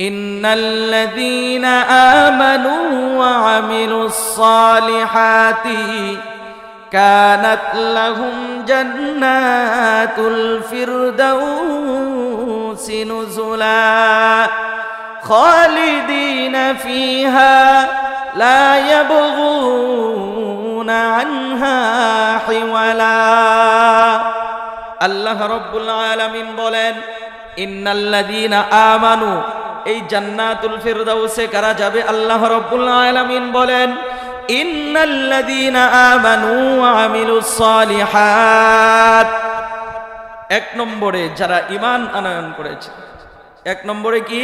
ইন্নাল্লাযীনা আমানু ওয়া আমিলুস সালিহাতি কানাত লাহুম জান্নাতুল ফিরদাউসি নুজুলা খালিদিনা ফিহা লা ইয়াবগুনা আনহা হিওয়ালা। আল্লাহ রাব্বুল আলামিন বলেন, ইন্নাল্লাযীনা আমানু, এই জান্নাতুল ফিরদাউসে কারা যাবে? আল্লাহ রাব্বুল আলামিন বলেন, ইন্নাল্লাযীনা আমানু ওয়া আমিলুস সালিহাত। এক নম্বরে যারা ঈমান আনয়ন করেছে। এক নম্বরে কি?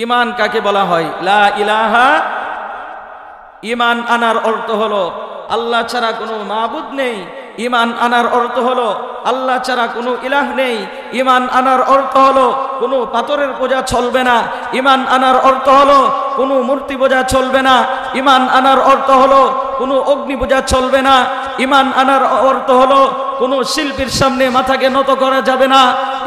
ঈমান কাকে বলা হয়? লা ইলাহা। ঈমান আনার অর্থ হলো আল্লাহ ছাড়া কোনো মাবুদ নেই। ঈমান আনার অর্থ হলো আল্লাহ ছাড়া কোনো ইলাহ নেই। ঈমান আনার অর্থ হলো কোনো পাথরের পূজা চলবে না। ঈমান আনার অর্থ হলো কোনো মূর্তি পূজা চলবে না। ঈমান আনার অর্থ হলো কোনো অগ্নি পূজা চলবে না। ঈমান আনার অর্থ হলো কোনো শিল্পীর সামনে মাথাকে নত করা যাবে না।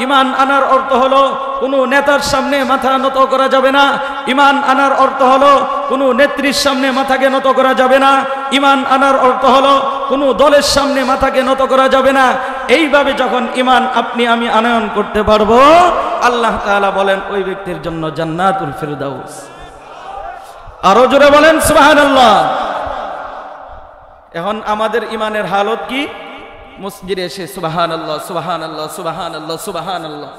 ঈমান আনার অর্থ হলো কোনো নেতার সামনে মাথা নত করা যাবে না। ঈমান আনার অর্থ হলো কোনো নেত্রীর সামনে মাথাকে নত করা যাবে না। ঈমান আনার অর্থ হলো কোনো দলের সামনে মাথাকে নত করা যাবে না। এইভাবে যখন ঈমান আপনি আমি আনয়ন করতে পারবো, আল্লাহ তাআলা বলেন ওই ব্যক্তির জন্য জান্নাতুল ফিরদাউস। আরো জোরে বলেন সুবহানাল্লাহ। এখন আমাদের ঈমানের হালত কি? মসজিদে এসে সুবহানাল্লাহ সুবহানাল্লাহ সুবহানাল্লাহ সুবহানাল্লাহ।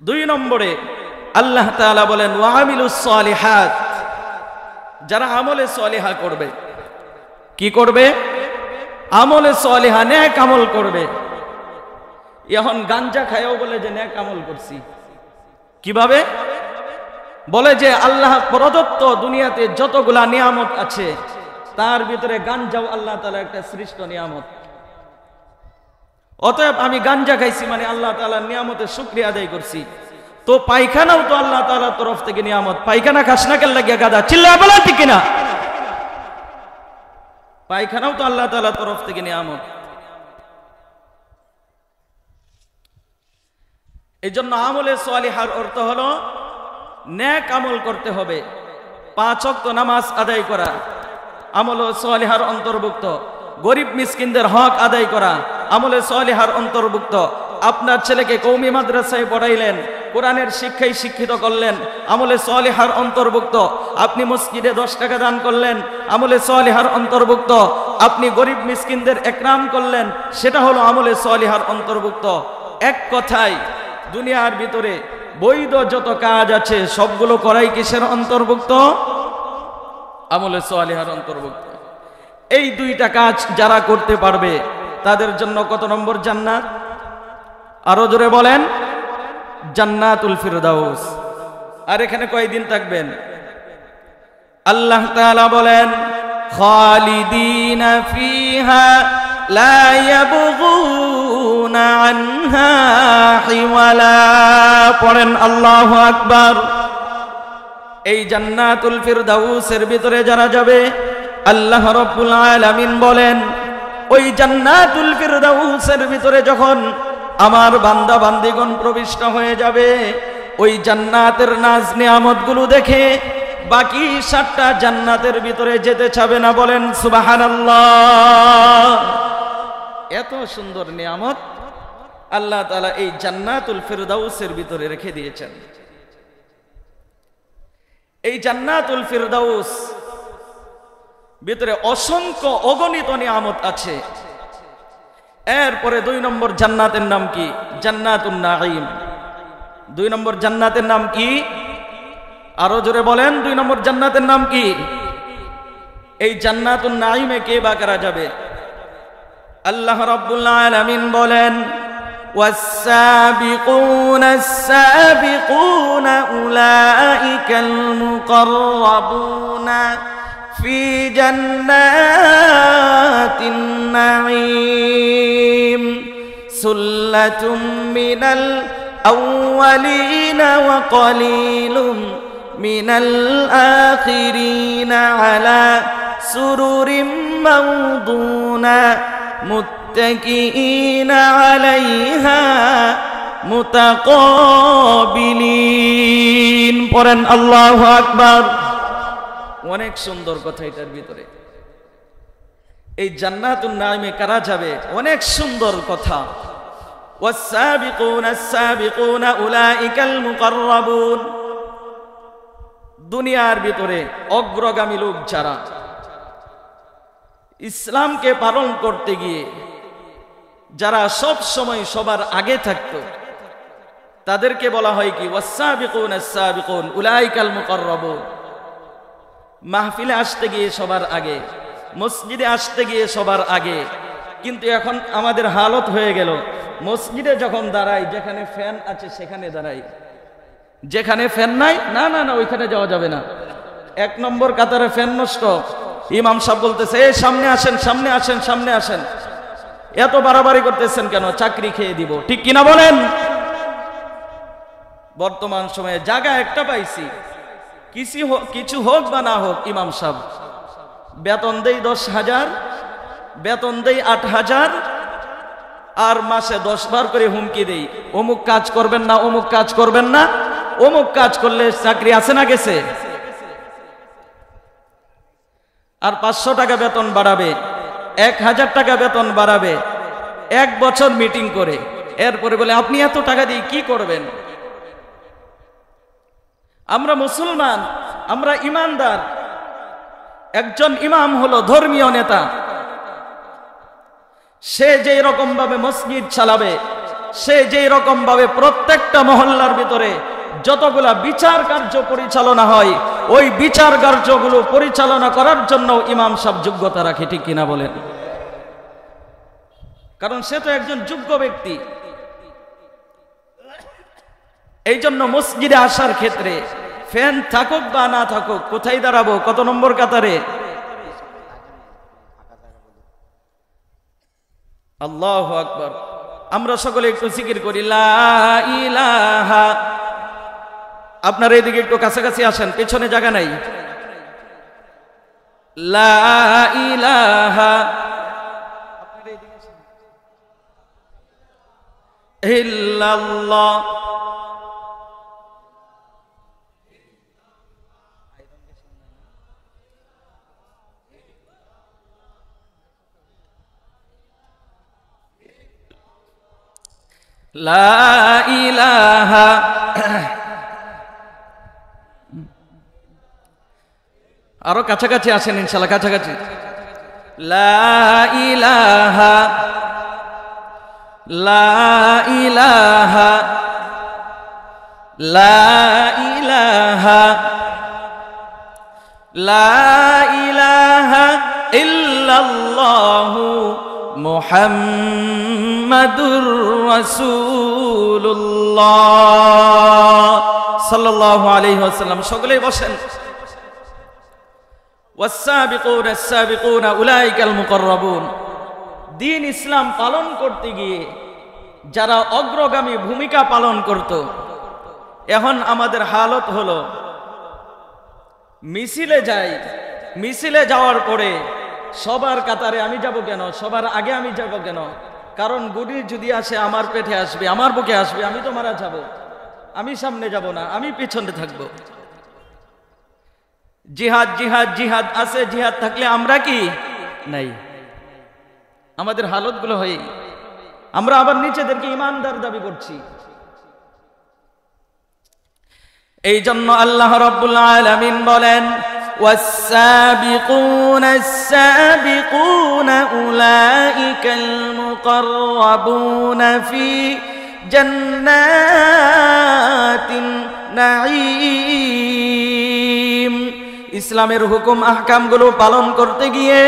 দুই নম্বরে আল্লাহ তাআলা বলেন ওয়া আমিলুস সালিহাত, যারা আমলে সালিহা করবে। কি করবে? আমলে সালিহা, নেক আমল করবে। এখন গাঞ্জা খায়ও বলে যে নেক আমল করছি। কিভাবে? বলে যে আল্লাহ প্রদত্ত দুনিয়াতে যতগুলা নিয়ামত আছে তার ভিতরে গাঞ্জাও আল্লাহ তাআলা একটা সৃষ্ট নিয়ামত। অতএব আমি গাঞ্জা খাইছি মানে আল্লাহ তাআলার নিয়ামতের শুকরিয়া আদায় করছি। তো পায়খানাও তো আল্লাহ তাআলার তরফ থেকে নিয়ামত। পায়খানা খাস না কেন লাগিয়া গাদা? চিল্লায় বলেন ঠিক কিনা? পায়খানাও তো আল্লাহ তাআলার তরফ থেকে নিয়ামত। এই জন্য আমলে সালিহার অর্থ হলো নেক আমল করতে হবে। 5 ওয়াক্ত নামাজ আদায় করা আমলে সালিহার অন্তর্ভুক্ত। গরিব মিসকিনদের হক আদায় করা আমলে সালিহার অন্তর্ভুক্ত। আপনার ছেলেকে কওমি মাদ্রাসায় পড়াইলেন, কোরআনের শিক্ষায় শিক্ষিত করলেন, আমলে সালিহার অন্তর্ভুক্ত। আপনি মসজিদে 10 টাকা দান করলেন, আমলে সালিহার অন্তর্ভুক্ত। আপনি গরিব মিসকিনদের একরাম করলেন, সেটা হলো আমলে সালিহার অন্তর্ভুক্ত। এক কথায় দুনিয়ার ভিতরে বৈধ যত কাজ আছে সবগুলো করাই কিসের অন্তর্ভুক্ত? আমলে সালিহার অন্তর্ভুক্ত। এই দুইটা কাজ যারা করতে পারবে তাদের জন্য কত নম্বর জান্নাত? আরো জোরে বলেন, জান্নাতুল ফিরদাউস। আর এখানে কয়দিন থাকবেন? আল্লাহ তাআলা বলেন খালিদিনা ফিহা লা ইয়াবগুনা আনহা হিওয়ালা। পড়েন আল্লাহু আকবার। এই জান্নাতুল ফিরদাউসের ভিতরে যারা যাবে আল্লাহ রাব্বুল আলামিন বলেন ওই জান্নাতুল ফিরদাউসের ভিতরে যখন আমার বান্দা বান্দিগণ প্রবিষ্ট হয়ে যাবে, ওই জান্নাতের নাজ নিয়ামতগুলো দেখে বাকি 7টা জান্নাতের ভিতরে যেতে চাবে না। বলেন সুবহানাল্লাহ। এত সুন্দর নিয়ামত আল্লাহ তাআলা এই জান্নাতুল ফিরদাউসের ভিতরে রেখে দিয়েছেন। এই জান্নাতুল ফিরদাউস ভিতরে অসংখ্য অগণিত নিয়ামত আছে। এরপরে 2 নম্বর জান্নাতের নাম কি? জান্নাতুন নাঈম। 2 নম্বর জান্নাতের নাম কি? আরো জোরে বলেন, 2 নম্বর জান্নাতের নাম কি? এই জান্নাতুন নাঈমে কে বা কারা যাবে? আল্লাহ রাব্বুল আলামিন বলেন والسابقون السابقون أولئك المقربون في جنات النعيم سلة من الأولين وقليل من الآخرين على سرر موضونة متكئين عليها মুতাকাবিলিন। পড়েন আল্লাহু আকবার। অনেক সুন্দর কথা এটার ভিতরে। এই জান্নাতুন নাঈমে কারা যাবে, অনেক সুন্দর কথা। ওয়াস-সাবিকুনা আস-সাবিকুনা উলাইকাল মুকাররাবুন। দুনিয়ার ভিতরে অগ্রগামী লোক যারা ইসলামকে পালন করতে গিয়ে যারা সব সময় সবার আগে থাকতো, তাদেরকে বলা হয় কি ওয়াস-সাবিকুনা আস-সাবিকুন উলাইকাল মুকাররাবুন। মাহফিলে আসতে গিয়ে সবার আগে, মসজিদে আসতে গিয়ে সবার আগে। কিন্তু এখন আমাদের হালত হয়ে গেল, মসজিদে যখন দাঁড়াই, যেখানে ফ্যান আছে সেখানে দাঁড়াই, যেখানে ফ্যান নাই না না না ওইখানে যাওয়া যাবে না। 1 নম্বর কাতারে ফ্যান নষ্ট, ইমাম সাহেব বলতেছে এই সামনে আসেন, সামনে আসেন, সামনে আসেন। এত বাড়াবাড়ি করতেছেন কেন? চাকরি খেয়ে দিব, ঠিক কিনা বলেন? বর্তমান সময়ে জায়গা একটা পাইছি, কিছু হোক বা না হোক, ইমাম সাহেব বেতন দেই 10,000, বেতন দেই 8,000, আর মাসে 10 বার করে হুমকি দেই, অমুক কাজ করবেন না, অমুক কাজ করবেন না, অমুক কাজ করলে চাকরি আছে না গেছে। আর 500 টাকা বেতন বাড়াবে, 1,000 টাকা বেতন বাড়াবে, 1 বছর মিটিং করে এরপরে বলে আপনি এত টাকা দিয়ে কি করবেন? আমরা মুসলমান, আমরা ইমানদার। একজন ইমাম হলো ধর্মীয় নেতা, সে যেই রকম ভাবে মসজিদ চালাবে, সে যেই রকম ভাবে প্রত্যেকটা মহল্লার ভিতরে যতগুলা বিচার কার্য পরিচালনা হয়, ওই বিচার কার্যগুলো পরিচালনা করার জন্য ইমাম সাহেব যোগ্যতা রাখে, ঠিক কিনা বলেন? কারণ সে তো একজন যোগ্য ব্যক্তি। এই জন্য মসজিদে আসার ক্ষেত্রে ফ্যান থাকুক বা না থাকুক, কোথায় দাঁড়াবো? কত নম্বর কাতারে? আল্লাহু আকবার। আমরা সকলে একটু জিকির করি লা ইলাহা। আপনারা এদিকে একটু কাছাকাছি আসেন, পেছনে জায়গা নাই। লা ইলাহা ইল্লাল্লাহ লা ইলাহা। আরো কাছাকাছি আসেন ইনশাআল্লাহ, কাছাকাছি। লা ইলাহা লা ইলাহা লা ইলাহা লা ইলাহা ইল্লাল্লাহু মুহাম্মাদুর রাসূলুল্লাহ সাল্লাল্লাহু আলাইহি ওয়াসাল্লাম। সকলেই বসেন। ওয়াস-সাবিকুনা আস-সাবিকুনা উলাইকাল মুকাররাবুন। দ্বীন ইসলাম পালন করতে গিয়ে যারা অগ্রগামী ভূমিকা পালন করত, এখন আমাদের হালত হলো মিছিলে যাই, মিছিলে যাওয়ার পরে সবার কাতারে আমি যাব কেন, সবার আগে আমি যাব কেন? কারণ গুলি যদি আসে আমার পেটে আসবে, আমার বুকে আসবে, আমি তো মারা যাব। আমি সামনে যাব না, আমি পিছনে থাকব। জিহাদ জিহাদ জিহাদ আছে, জিহাদ থাকলে আমরা কি নাই? আমাদের হালতগুলো হয়, আমরা আবার নিচেদেরকে ইমানদার দাবি করছি। এই জন্য আল্লাহ রাব্বুল আলামিন বলেন والسابقون السابقون أولئك المقربون في جنات النعيم। ইসলামের হুকুম আহকামগুলো পালন করতে গিয়ে,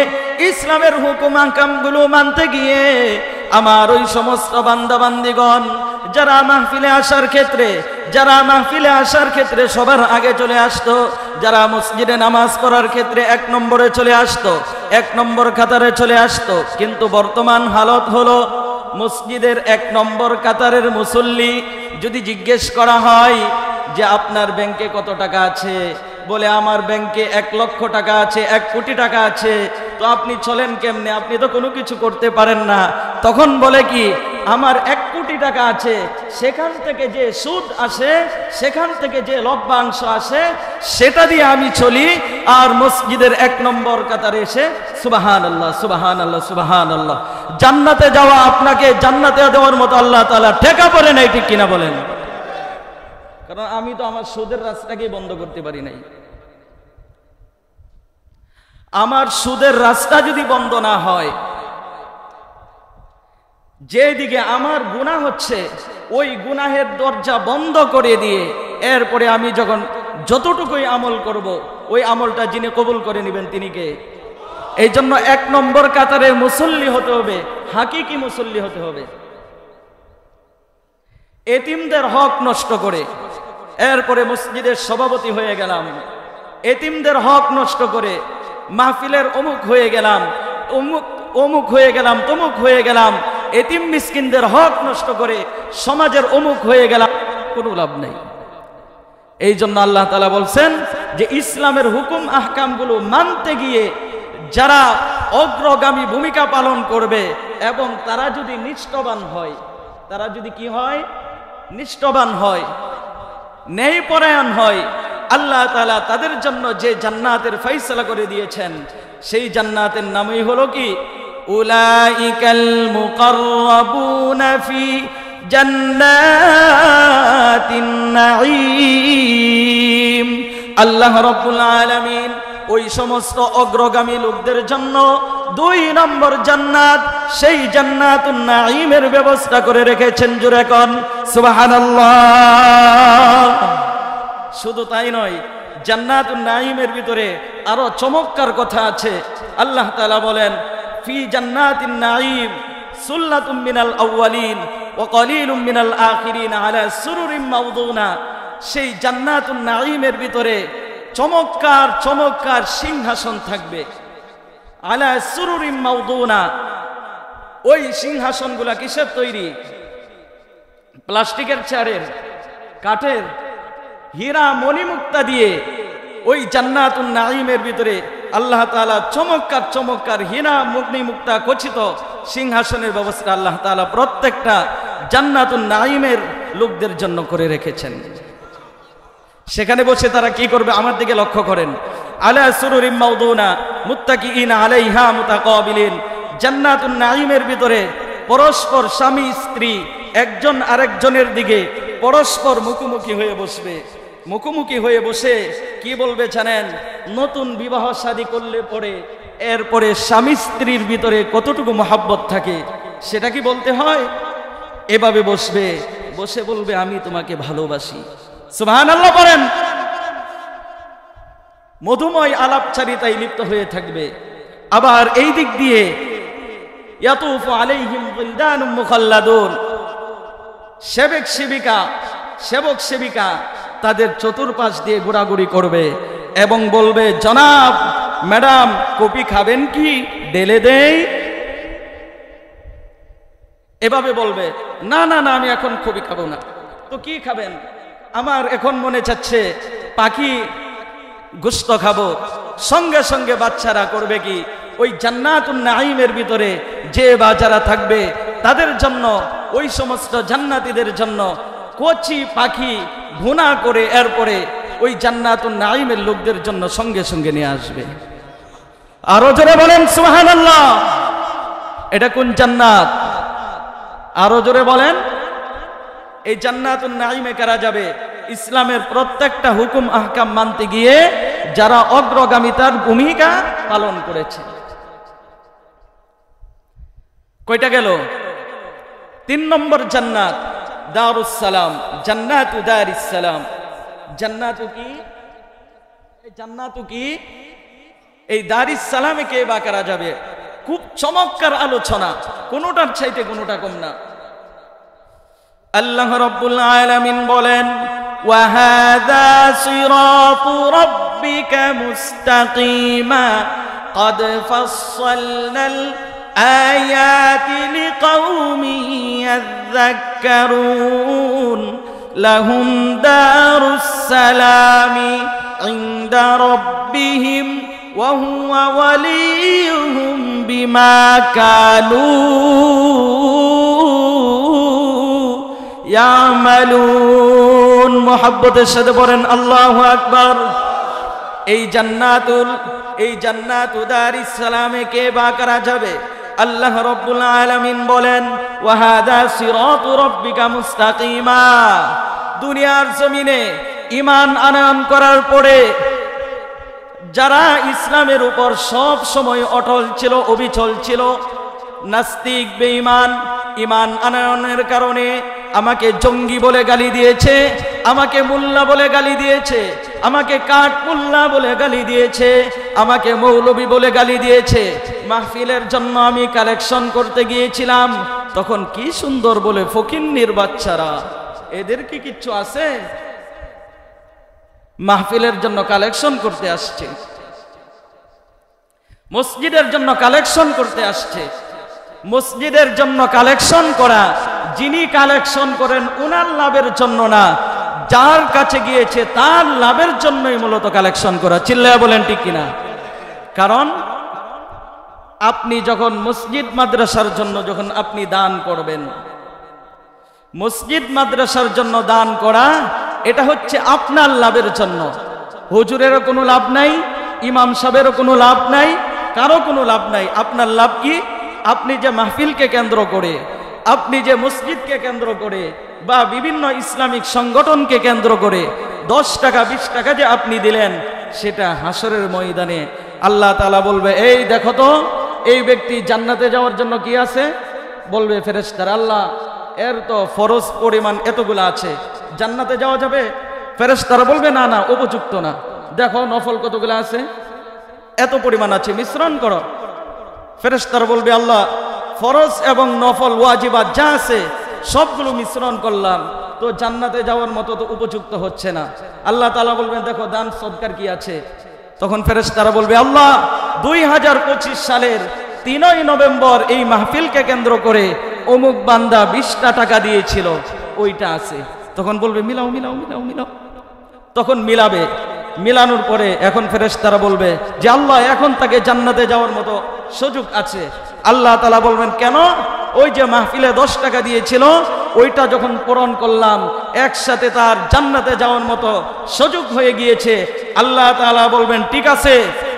ইসলামের হুকুম আহকামগুলো মানতে গিয়ে আমার ওই সমস্ত বান্দাবান্দিগণ যারা মাহফিলে আসার ক্ষেত্রে, যারা মাহফিলে আসার ক্ষেত্রে সবার আগে চলে আসতো, যারা মসজিদে নামাজ পড়ার ক্ষেত্রে 1 নম্বরে চলে আসতো, 1 নম্বর কাতারে চলে আসতো, কিন্তু বর্তমান হালত হলো মসজিদের 1 নম্বর কাতারের মুসল্লি যদি জিজ্ঞেস করা হয় যে আপনার ব্যাংকে কত টাকা আছে, বলে আমার ব্যাংকে 1 লক্ষ টাকা আছে, 1 কোটি টাকা আছে, তো আপনি চলেন কেমনে? আপনি তো কোনো কিছু করতে পারেন না। তখন বলে কি আমার 1 কোটি টাকা আছে, সেখান থেকে যে সুদ আসে, সেখান থেকে যে লভ্যাংশ আসে, সেটা দিয়ে আমি চলি। আর মসজিদের 1 নম্বর কাতারে এসে সুবহানাল্লাহ সুবহানাল্লাহ সুবহানাল্লাহ। জান্নাতে যাওয়া আপনাকে জান্নাতে দেওয়ার মতো আল্লাহ তাআলা ঠেকা পড়ে নাই, ঠিক কিনা বলেন? কারণ আমি তো আমার সুদের রাস্তাকেই বন্ধ করতে পারি নাই। আমার সুদের রাস্তা যদি বন্ধ না হয়, যেদিকে আমার গুনাহ হচ্ছে ওই গুনাহের দরজা বন্ধ করে দিয়ে এরপরে আমি যখন যতটুকুই আমল করব, ওই আমলটা যিনি কবুল করে নেবেন তিনি কে? এই জন্য 1 নম্বর কাতারের মুসল্লি হতে হবে, হাকিকি মুসল্লি হতে হবে। এতিমদের হক নষ্ট করে এরপরে মসজিদের সভাপতি হয়ে গেলাম, এতিমদের হক নষ্ট করে মাহফিলের অমুক হয়ে গেলাম, অমুক হয়ে গেলাম, তমুক হয়ে গেলাম, এতিম মিসকিনদের হক নষ্ট করে সমাজের অমুক হয়ে গেলাম, কোনো লাভ নেই। এই জন্য আল্লাহ তাআলা বলছেন যে ইসলামের হুকুম আহকামগুলো মানতে গিয়ে যারা অগ্রগামী ভূমিকা পালন করবে এবং তারা যদি নিষ্ঠবান হয়, তারা যদি কি হয়? নিষ্ঠবান হয়, ন্যায়পরায়ণ হয়, আল্লাহ তাআলা তাদের জন্য যে জান্নাতের ফয়সালা করে দিয়েছেন, সেই জান্নাতের নামই হলো কি? উলাইকাল মুকাররাবুনা ফি জান্নাতিন নাঈম। আল্লাহ রাব্বুল আলামিন ওই সমস্ত অগ্রগামী লোকদের জন্য 2 নম্বর জান্নাত, সেই জান্নাতুন নাঈমের ব্যবস্থা করে রেখেছেন। জোরে কোন সুবহানাল্লাহ। শুধু তাই নয়, জান্নাতুন নাঈমের ভিতরে আরো চমৎকার কথা আছে। আল্লাহ তাআলা বলেন, ফি জান্নাতিন নাঈম সুল্লাতুম মিনাল আউয়ালিন ওয়া কলিলুম মিনাল আখিরিন আলা সুরুরিম মাওদুনা। সেই জান্নাতুন নাঈমের ভিতরে চমৎকার চমৎকার সিংহাসন থাকবে। আলা সুরুরিম মাওদুনা, ওই সিংহাসনগুলা কিসের তৈরি? প্লাস্টিকের চেয়ারের, কাঠের, হীরা মণিমুক্তা দিয়ে ওই জান্নাতুন নাঈমের ভিতরে আল্লাহ তাআলা চমৎকার চমৎকার হীরা মণিমুক্তা খচিত সিংহাসনের ব্যবস্থা আল্লাহ তাআলা প্রত্যেকটা জান্নাতুন নাঈমের লোকদের জন্য করে রেখেছেন। সেখানে বসে তারা কি করবে? আমার দিকে লক্ষ্য করেন। আলা সুরুরিম মাওদুনা মুত্তাকিইনা আলাইহা মুতাকাবিলিন। জান্নাতুন নাঈমের ভিতরে পরস্পর স্বামী স্ত্রী একজন আরেকজনের দিকে পরস্পর মুখোমুখি হয়ে বসবে। মুখোমুখি হয়ে বসে কি বলবে জানেন? নতুন বিবাহ শাদী করলে পরে এরপরে স্বামী স্ত্রীর ভিতরে কতটুকু মহাব্বত থাকে সেটা কি বলতে হয়? এভাবে বসবে, বসে বলবে আমি তোমাকে ভালোবাসি। সুবহানাল্লাহ বলেন। মধুময় আলাপচারিতায় লিপ্ত হয়ে থাকবে। আবার এই দিক দিয়ে ইয়াতুফু আলাইহিম বিলদানুম মুখাল্লাদুন, সেবক সেবিকা তাদের চতুর্পাশ দিয়ে ঘোরাঘুরি করবে এবং বলবে, জনাব, ম্যাডাম, কফি খাবেন কি? ঢেলে দেই। এভাবে বলবে, না না না, আমি এখন কফি খাবো না। তো কি খাবেন? আমার এখন মনে চাচ্ছে পাখি গোশত খাবো। সঙ্গে সঙ্গে বাচ্চারা করবে কি? ওই জান্নাতুন নাঈমের ভিতরে যে বাচ্চারা থাকবে তাদের জন্য, ওই সমস্ত জান্নাতীদের জন্য কচি পাখি ভুনা করে এরপরে ওই জান্নাতুন নাঈমের লোকদের জন্য সঙ্গে সঙ্গে নিয়ে আসবে। আরো জোরে বলেন সুবহানাল্লাহ। এটা কোন জান্নাত? আরো জোরে বলেন। এই জান্নাতুন নাঈমে কারা যাবে? ইসলামের প্রত্যেকটা হুকুম আহকাম মানতে গিয়ে যারা অগ্রগামিতার ভূমিকা পালন করেছে। কয়টা গেল? 3 নম্বর জান্নাত দারুস সালাম, জান্নাতু দারিস সালাম। জান্নাতু কি? জান্নাতু কি? এই দারিস সালামে কে বা কারা যাবে? খুব চমৎকার আলোচনা, কোনোটার চাইতে কোনোটা কম না। আল্লাহ রাব্বুল আলামিন বলেন, ওয়া হাযা সিরাতু রাব্বিকা মুস্তাকিমা ক্বাদ ফাসসালনাল আয়াতি লিকাউমিন ইয়াযাক্কারুন লাহুম দারুস সালামি ইনদা রাব্বিহিম ওয়া হুয়া ওয়ালিয়ুহুম বিমা কানু ইয়ামালুন। মুহাব্বতের সাথে বলেন আল্লাহু আকবার। এই জান্নাতু দারিস সালামে কে বা করা যাবে? আল্লাহ রাব্বুল আলামিন বলেন ওয়া হাদা সিরাতু রাব্বিকা মুস্তাকিমা। দুনিয়ার জমিনে ঈমান আনয়ন করার পরে যারা ইসলামের উপর সব সময় অটল ছিল, অবিচল ছিল, নাস্তিক বেঈমান, ঈমান আনয়নের কারণে আমাকে জঙ্গি বলে গালি দিয়েছে, আমাকে মোল্লা বলে গালি দিয়েছে, আমাকে কাঠ মোল্লা বলে গালি দিয়েছে, আমাকে মৌলবী বলে গালি দিয়েছে। মাহফিলের জন্য আমি কালেকশন করতে গিয়েছিলাম, তখন কি সুন্দর বলে ফকিন্নির বাচ্চারা, এদের কি কিচ্ছু আছে? মাহফিলের জন্য কালেকশন করতে আসছে, মসজিদের জন্য কালেকশন করতে আসছে। মসজিদের জন্য কালেকশন করা, যিনি কালেকশন করেন উনার লাভের জন্য না, যার কাছে গিয়েছে তার লাভের জন্যই মূলত কালেকশন করা। চিল্লায়া বলেন ঠিক কিনা? কারণ আপনি যখন মসজিদ মাদ্রাসার জন্য যখন আপনি দান করবেন, মসজিদ মাদ্রাসার জন্য দান করা এটা হচ্ছে আপনার লাভের জন্য। হুজুরেরও কোনো লাভ নাই, ইমাম সাহেবেরও কোনো লাভ নাই, কারো কোনো লাভ নাই। আপনার লাভ কি? আপনি যে মাহফিলকে কেন্দ্র করে, আপনি যে মসজিদকে কেন্দ্র করে বা বিভিন্ন ইসলামিক সংগঠনকে কেন্দ্র করে 10 টাকা 20 টাকা যে আপনি দিলেন, সেটা হাসরের ময়দানে আল্লাহ তাআলা বলবে, এই দেখো তো এই ব্যক্তি জান্নাতে যাওয়ার জন্য কি আছে? বলবে ফেরেশতারা, আল্লাহ এর তো ফরজ পরিমাণ এতগুলো আছে, জান্নাতে যাওয়া যাবে? ফেরেশতারা বলবে না না, উপযুক্ত না, দেখো নফল কতগুলো আছে, এত পরিমাণ আছে, মিশ্রণ করো। ফেরেশতারা বলবে, আল্লাহ ফরজ এবং নফল ওয়াজিবাত যা আছে সবগুলো মিশ্রণ করলাম, তো জান্নাতে যাওয়ার মতো তো উপযুক্ত হচ্ছে না। আল্লাহ তাআলা বলবেন, দেখো দান সদকার কি আছে? তখন ফেরেশতারা বলবে, আল্লাহ 2025 সালের 3 নভেম্বর এই মাহফিলকে কেন্দ্র করে অমুক বান্দা 20টা টাকা দিয়েছিল, ওইটা আছে। তখন বলবে, মিলাও মিলাও মিলাও মিলাও। তখন মিলাবে, মিলানোর পরে এখন ফেরেশতারা বলবে যে আল্লাহ এখন তাকে জান্নাতে যাওয়ার মতো সুযোগ আছে। আল্লাহ তাআলা বলবেন, কেন? ওই যে মাহফিলে 10 টাকা দিয়েছিল, ওইটা যখন পূরণ করলাম একসাথে তার জান্নাতে যাওয়ার মতো সুযোগ হয়ে গিয়েছে। আল্লাহ তাআলা বলবেন, ঠিক আছে,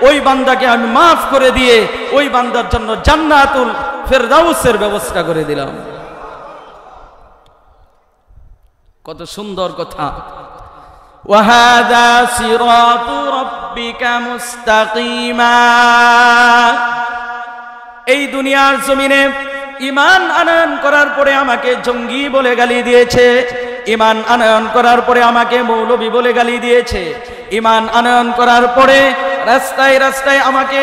ওই বান্দাকে আমি মাফ করে দিয়ে ওই বান্দার জন্য জান্নাতুল ফেরদাউসের ব্যবস্থা করে দিলাম। কত সুন্দর কথা। ওয়াহাদা সিরাতু রাব্বিকা মুস্তাকিমা। এই দুনিয়ার জমিনে ঈমান আনয়ন করার পরে আমাকে জঙ্গি বলে গালি দিয়েছে, ঈমান আনয়ন করার পরে আমাকে মৌলবী বলে গালি দিয়েছে, ঈমান আনয়ন করার পরে রাস্তায় রাস্তায় আমাকে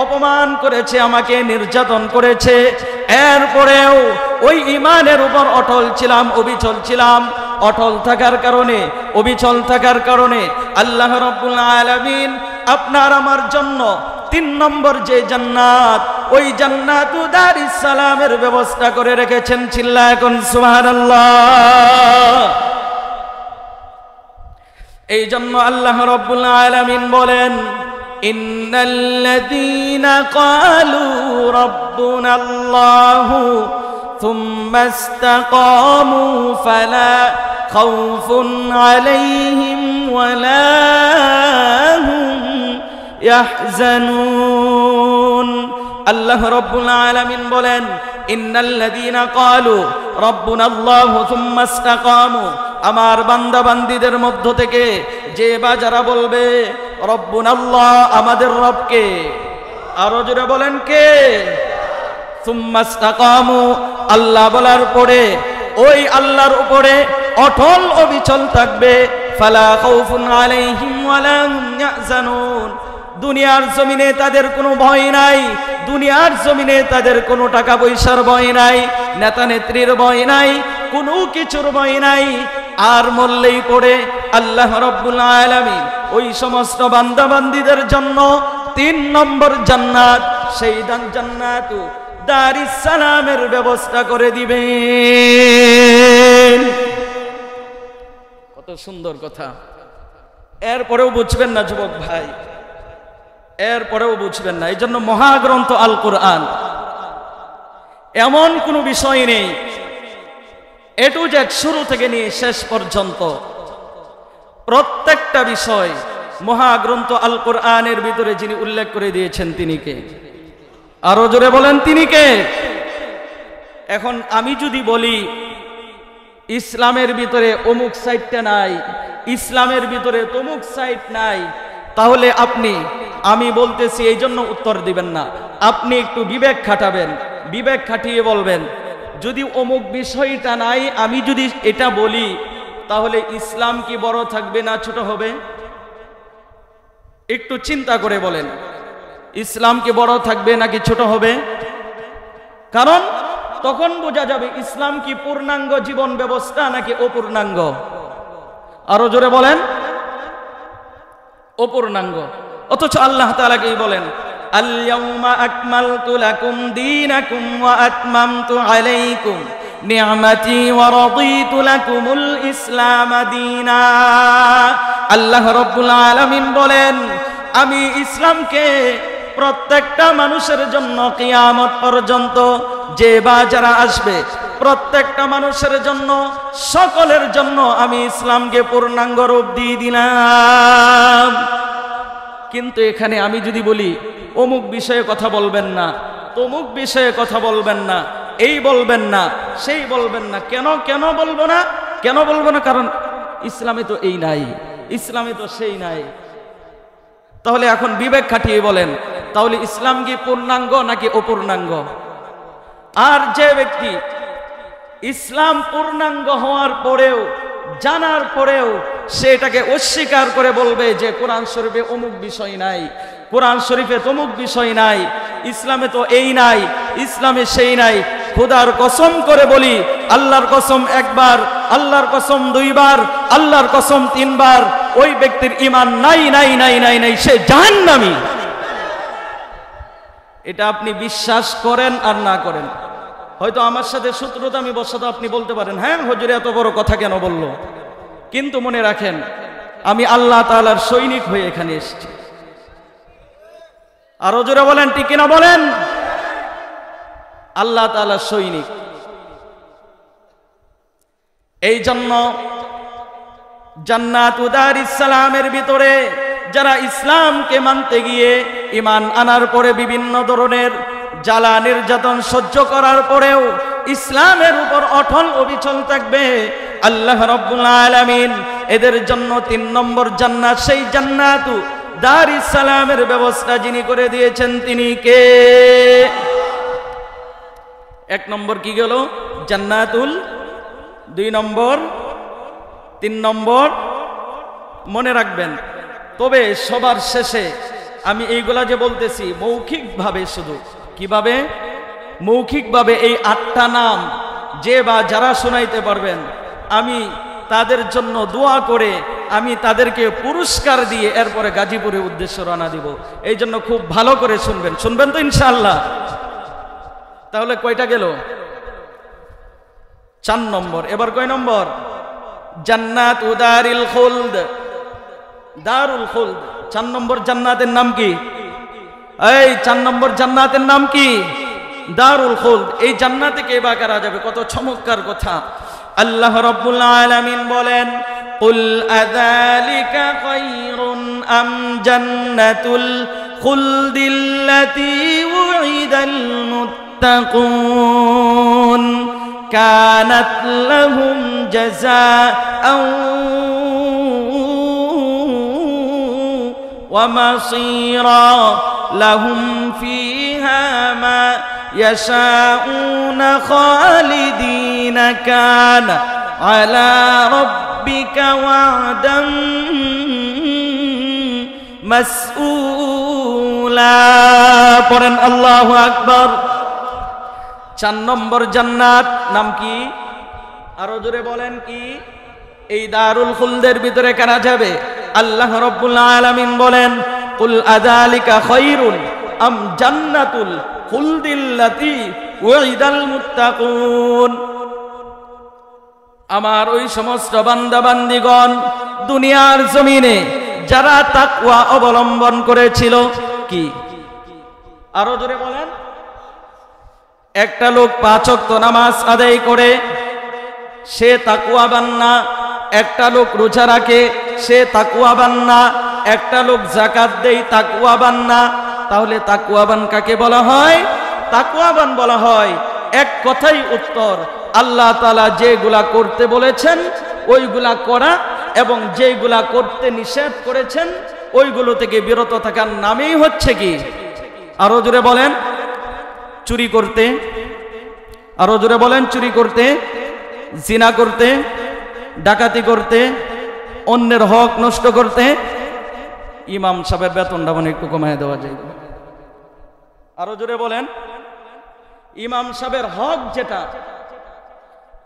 অপমান করেছে, আমাকে নির্যাতন করেছে। এরপরেও ওই ঈমানের উপর অটল ছিলাম, অবিচল ছিলাম। অটল থাকার কারণে, অবিচল থাকার কারণে আল্লাহ রাব্বুল আলামিন আপনার আমার জন্য 3 নম্বর যে জান্নাত, ওই জান্নাতু দারিস সালামের ব্যবস্থা করে রেখেছেন। চিল্লায় এখন সুবহানাল্লাহ। এই জন্য আল্লাহ রাব্বুল আলামিন বলেন, ইন্নাল্লাযীনা ক্বালু রাব্বুনাল্লাহু থুম্মা ইসতাকামু ফালা খাউফুন আলাইহিম ওয়ালা হুম ইয়াহজানুন। আল্লাহ রাব্বুল আলামিন বলেন, ইন্নাল্লাযীনা ক্বালু রাব্বুনাল্লাহু থুম্মা ইসতাকামু, আমার বান্দা বান্দীদের মধ্য থেকে যে বা যারা বলবে রব্বুনাল্লাহ, আমাদের রবকে, আরো জোরে বলেন কে? থুম্মা ইসতাকামু, আল্লাহ বলার পরে ওই আল্লাহর উপরে অটল অবিচল থাকবে। ফালা খাউফুন আলাইহিম ওয়ালা হুম ইয়াহজানুন, দুনিয়ার জমিনে তাদের কোনো ভয় নাই, দুনিয়ার জমিনে তাদের কোনো টাকা পয়সার ভয় নাই, নেতা নেত্রীর ভয় নাই, কোনো কিছুর ভয় নাই। আর মরলেই পড়ে আল্লাহ রাব্বুল আলামিন ওই সমস্ত বান্দা বান্দীদের জন্য 3 নম্বর জান্নাত, সেই জান্নাতু দারিস সালামের ব্যবস্থা করে দিবেন। কত সুন্দর কথা। এরপরেও বুঝবেন না যুবক ভাই, এরপরেও বুঝবেন না। এই জন্য মহাগ্রন্থ আল কোরআন এমন কোনো বিষয় নেই এ টু জেড, শুরু থেকে নিয়ে শেষ পর্যন্ত প্রত্যেকটা বিষয় মহাগ্রন্থ আল কোরআনের ভিতরে যিনি উল্লেখ করে দিয়েছেন তিনি কে? আরো জোরে বলেন, তিনি কে? এখন আমি যদি বলি ইসলামের ভিতরে অমুক সাইটটা নাই, ইসলামের ভিতরে তমুক সাইট নাই, তাহলে আপনি, আমি বলতেছি এই জন্য উত্তর দিবেন না, আপনি একটু বিবেক খাটাবেন, বিবেক খাটিয়ে বলবেন যদি অমুক বিষয়টা নাই, আমি যদি এটা বলি, তাহলে ইসলাম কি বড় থাকবে না ছোট হবে? একটু চিন্তা করে বলেন, ইসলাম কি বড় থাকবে নাকি ছোট হবে? কারণ তখন বোঝা যাবে ইসলাম কি পূর্ণাঙ্গ জীবন ব্যবস্থা নাকি অপূর্ণাঙ্গ। আরো জোরে বলেন, অপূর্ণাঙ্গ। অথচ আল্লাহ তাআলা কি বলেন, আল-ইয়াউমা আকমালতু লাকুম দীনাকুম ওয়া আতমামতু আলাইকুম নি'মাতি ওয়া রাদিতু লাকুমুল ইসলাম দীনা। আল্লাহ রাব্বুল আলামিন বলেন, আমি ইসলামকে প্রত্যেকটা মানুষের জন্য কিয়ামত পর্যন্ত যে বা যারা আসবে প্রত্যেকটা মানুষের জন্য, সকলের জন্য আমি ইসলামকে পূর্ণাঙ্গ রূপ দিয়ে দিলাম। কিন্তু এখানে আমি যদি বলি অমুক বিষয়ে কথা বলবেন না, তমুক বিষয়ে কথা বলবেন না, এই বলবেন না, সেই বলবেন না, কেন কেন বলবো না? কেন বলবো না? কারণ ইসলামে তো এই নাই, ইসলামে তো সেই নাই। তাহলে এখন বিবেক খাটিয়ে বলেন, তাহলে ইসলাম কি পূর্ণাঙ্গ নাকি অপূর্ণাঙ্গ? আর যে ব্যক্তি ইসলাম পূর্ণাঙ্গ হওয়ার পরেও, জানার পরেও সেটাকে অস্বীকার করে বলবে যে কোরআন শরীফে অমুক বিষয় নাই, কোরআন শরীফে তমুক বিষয় নাই, ইসলামে তো এই নাই, ইসলামে সেই নাই, খোদার কসম করে বলি, আল্লাহর কসম একবার, আল্লাহর কসম দুইবার, আল্লাহর কসম তিনবার, ওই ব্যক্তির ঈমান নাই নাই নাই নাই নাই, সে জাহান্নামী। এটা আপনি বিশ্বাস করেন আর না করেন। হয়তো আমার সাথে শত্রুতা আমি বসত আপনি বলতে পারেন, হ্যাঁ হুজুর এত বড় কথা কেন বলল? কিন্তু মনে রাখেন, আমি আল্লাহ তাআলার সৈনিক হয়ে এখানে এসেছি। আরো জোরে বলেন, ঠিক কিনা বলেন? আল্লাহ তাআলার সৈনিক। এই জন্য জান্নাতু দারিস সালামের ভিতরে যারা ইসলামকে মানতে গিয়ে ঈমান আনার পরে বিভিন্ন ধরনের জ্বালা নির্যাতন সহ্য করার পরেও ইসলামের উপর অটল অবিচল থাকবে, আল্লাহ রাব্বুল আলামিন এদের জন্য 3 নম্বর জান্নাত, সেই জান্নাতু দারিস সালামের ব্যবস্থা যিনি করে দিয়েছেন তিনি কে? 1 নম্বর কি গেল? জান্নাতুল, 2 নম্বর, 3 নম্বর মনে রাখবেন। তবে সবার শেষে আমি এইগুলা যে বলতেছি মৌখিকভাবে, শুধু কিভাবে? মৌখিকভাবে এই 8টা নাম যে বা যারা শোনাইতে পারবেন, আমি তাদের জন্য দোয়া করে আমি তাদেরকে পুরস্কার দিয়ে এরপরে গাজীপুরের উদ্দেশ্যে রওনা দিব। এই জন্য খুব ভালো করে শুনবেন, শুনবেন তো ইনশাআল্লাহ? তাহলে কয়টা গেল? 4 নম্বর। এবার কয় নম্বর? জান্নাতু দারিল খুলদ, দারুল খুলদ। 4 নম্বর জান্নাতের নাম কি? এই 4 নম্বর জান্নাতের নাম কি? দারুল খুলদ। এই জান্নাতে কে বা কারা যাবে? কত চমৎকার কথা! আল্লাহ রাব্বুল আলামিন বলেন, কুল আযালিকা খায়রুন আম জান্নাতুল খুলদিল্লাতী উইদাল মুত্তাকুন কানাত লাহুম জাযাআও ওয়া মাসীরা লাহুম ফীহা মা يشاءون خالدين كان على ربك وعدا مسؤولا। পড়েন আল্লাহু আকবার। 4 নম্বর জান্নাত নাম কি? আরো জোরে বলেন কি? এই দারুল খুলদের ভিতরে কারা যাবে? আল্লাহ রাব্বুল আলামিন বলেন, কুল আযালিকা খায়রুন আম জান্নাতুল খুলদিল্লাতী উইদাল মুত্তাকুন। আমার ওই সমস্ত বান্দা বান্দিগণ দুনিয়ার জমিনে যারা তাকওয়া অবলম্বন করেছিল, কি? আরো জোরে বলেন। একটা লোক 5 ওয়াক্ত নামাজ আদায় করে সে তাকওয়াবান না। একটা লোক রোজা রাখে, সে তাকওয়াবান না। একটা লোক যাকাত দেয়, তাকওয়াবান না। তাহলে তাকওয়াবান কাকে বলা হয়? তাকওয়াবান বলা হয় এক কথাই উত্তর, আল্লাহ তাআলা যেগুলা করতে বলেছেন ওইগুলা করা, এবং যেগুলা করতে নিষেধ করেছেন ওইগুলো থেকে বিরত থাকার নামেই হচ্ছে কি? আরো জোরে বলেন, চুরি করতে। আরো জোরে বলেন, চুরি করতে, জিনা করতে, ডাকাতি করতে, অন্যের হক নষ্ট করতে। ইমাম সাহেবের বেতনটা মানে একটু কমায় দেওয়া যায়। আরো জোরে বলেন, ইমাম সাহেবের হক যেটা,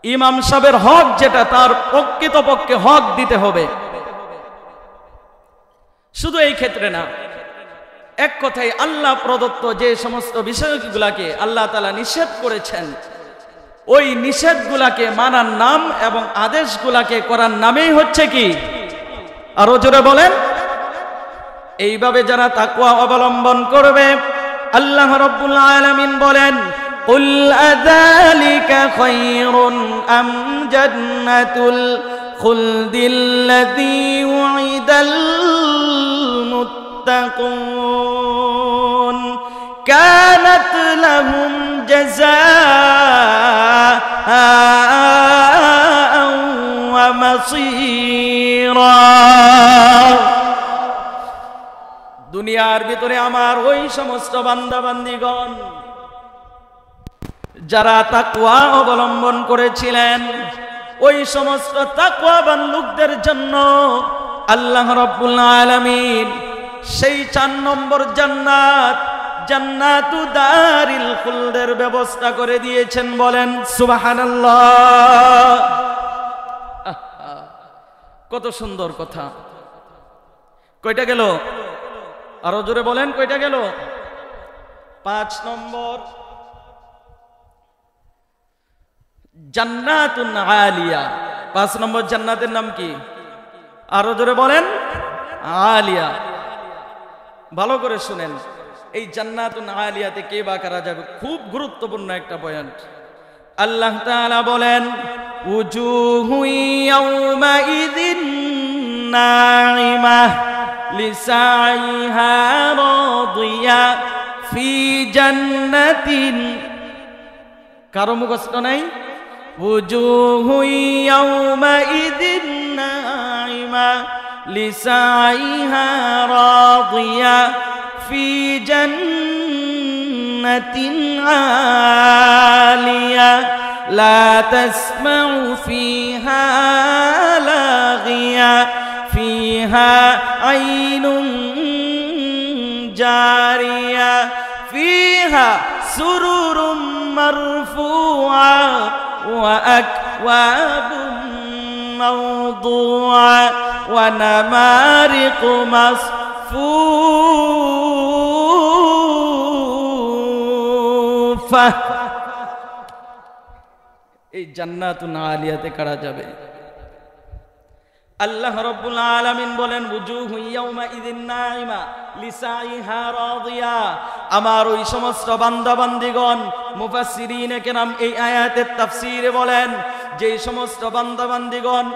ইমাম সাহেবের হক যেটা, তার প্রকৃতপক্ষে হক দিতে হবে। শুধু এই ক্ষেত্রে না, এক কথায় আল্লাহ প্রদত্ত যে সমস্ত বিষয়গুলাকে আল্লাহ তাআলা নিষেধ করেছেন ওই নিষেধগুলাকে মানার নাম এবং আদেশগুলাকে করার নামেই হচ্ছে কি? আরো জোরে বলেন। এইভাবে যারা তাকওয়া অবলম্বন করবে, আল্লাহ রাব্বুল আলামিন বলেন, কুল আযালিকা খায়রুন আম জান্নাতুল খুলদিল্লাযী উইদাল মুত্তাকুন কানাত লাহুম জাযাআন ওয়া মাসীরা। দুনিয়ার ভিতরে আমার ওই সমস্ত বান্দা বান্দীগণ যারা তাকওয়া অবলম্বন করেছিলেন, ওই সমস্ত তাকওয়াবান লোকদের জন্য আল্লাহ রাব্বুল আলামিন সেই 4 নম্বর জান্নাত, জান্নাতু দারিল খুলদের ব্যবস্থা করে দিয়েছেন। বলেন সুবহানাল্লাহ। কত সুন্দর কথা। কয়টা গেল? আরো জোরে বলেন, কয়টা গেল? 5 নম্বর জান্নাতুন আলিয়া। 5 নম্বর জান্নাতের নাম কি? আরো জোরে বলেন, আলিয়া। ভালো করে শুনেন, এই জান্নাতুন আলিয়াতে কে বা কারা যাবে? খুব গুরুত্বপূর্ণ একটা পয়েন্ট। আল্লাহ তাআলা বলেন, উজুহু ইয়াউমাইযিন নাঈমাহ লিসাইহা রাদিয়া ফি জান্নাতিন। কারো মুখস্থ নাই? উজুহু ইয়াউমাইযিন নাঈমাহ লিসাইহা রাদিয়া ফি জান্নাতিন আলিয়া লা তাসমাউ ফিহা লাগিয়া ফিহা আইনুন জারিয়া ফিহা সুরুরুম মারফুআ ওয়া আকওয়াবুম মাওদুআ ওয়া নামারিকু মাসফুফা। এই জান্নাতুন আলিয়াতে কারা যাবে? আল্লাহ রাব্বুল আলামিন বলেন, উজুহু ইয়াউমাইযিন নাঈমা লিসাইহা রাদিয়া। আমার ওই সমস্ত বান্দা বান্দীগণ, মুফাসসিরিনে কেরাম এই আয়াতের তাফসীরে বলেন, যে সমস্ত বান্দা বান্দীগণ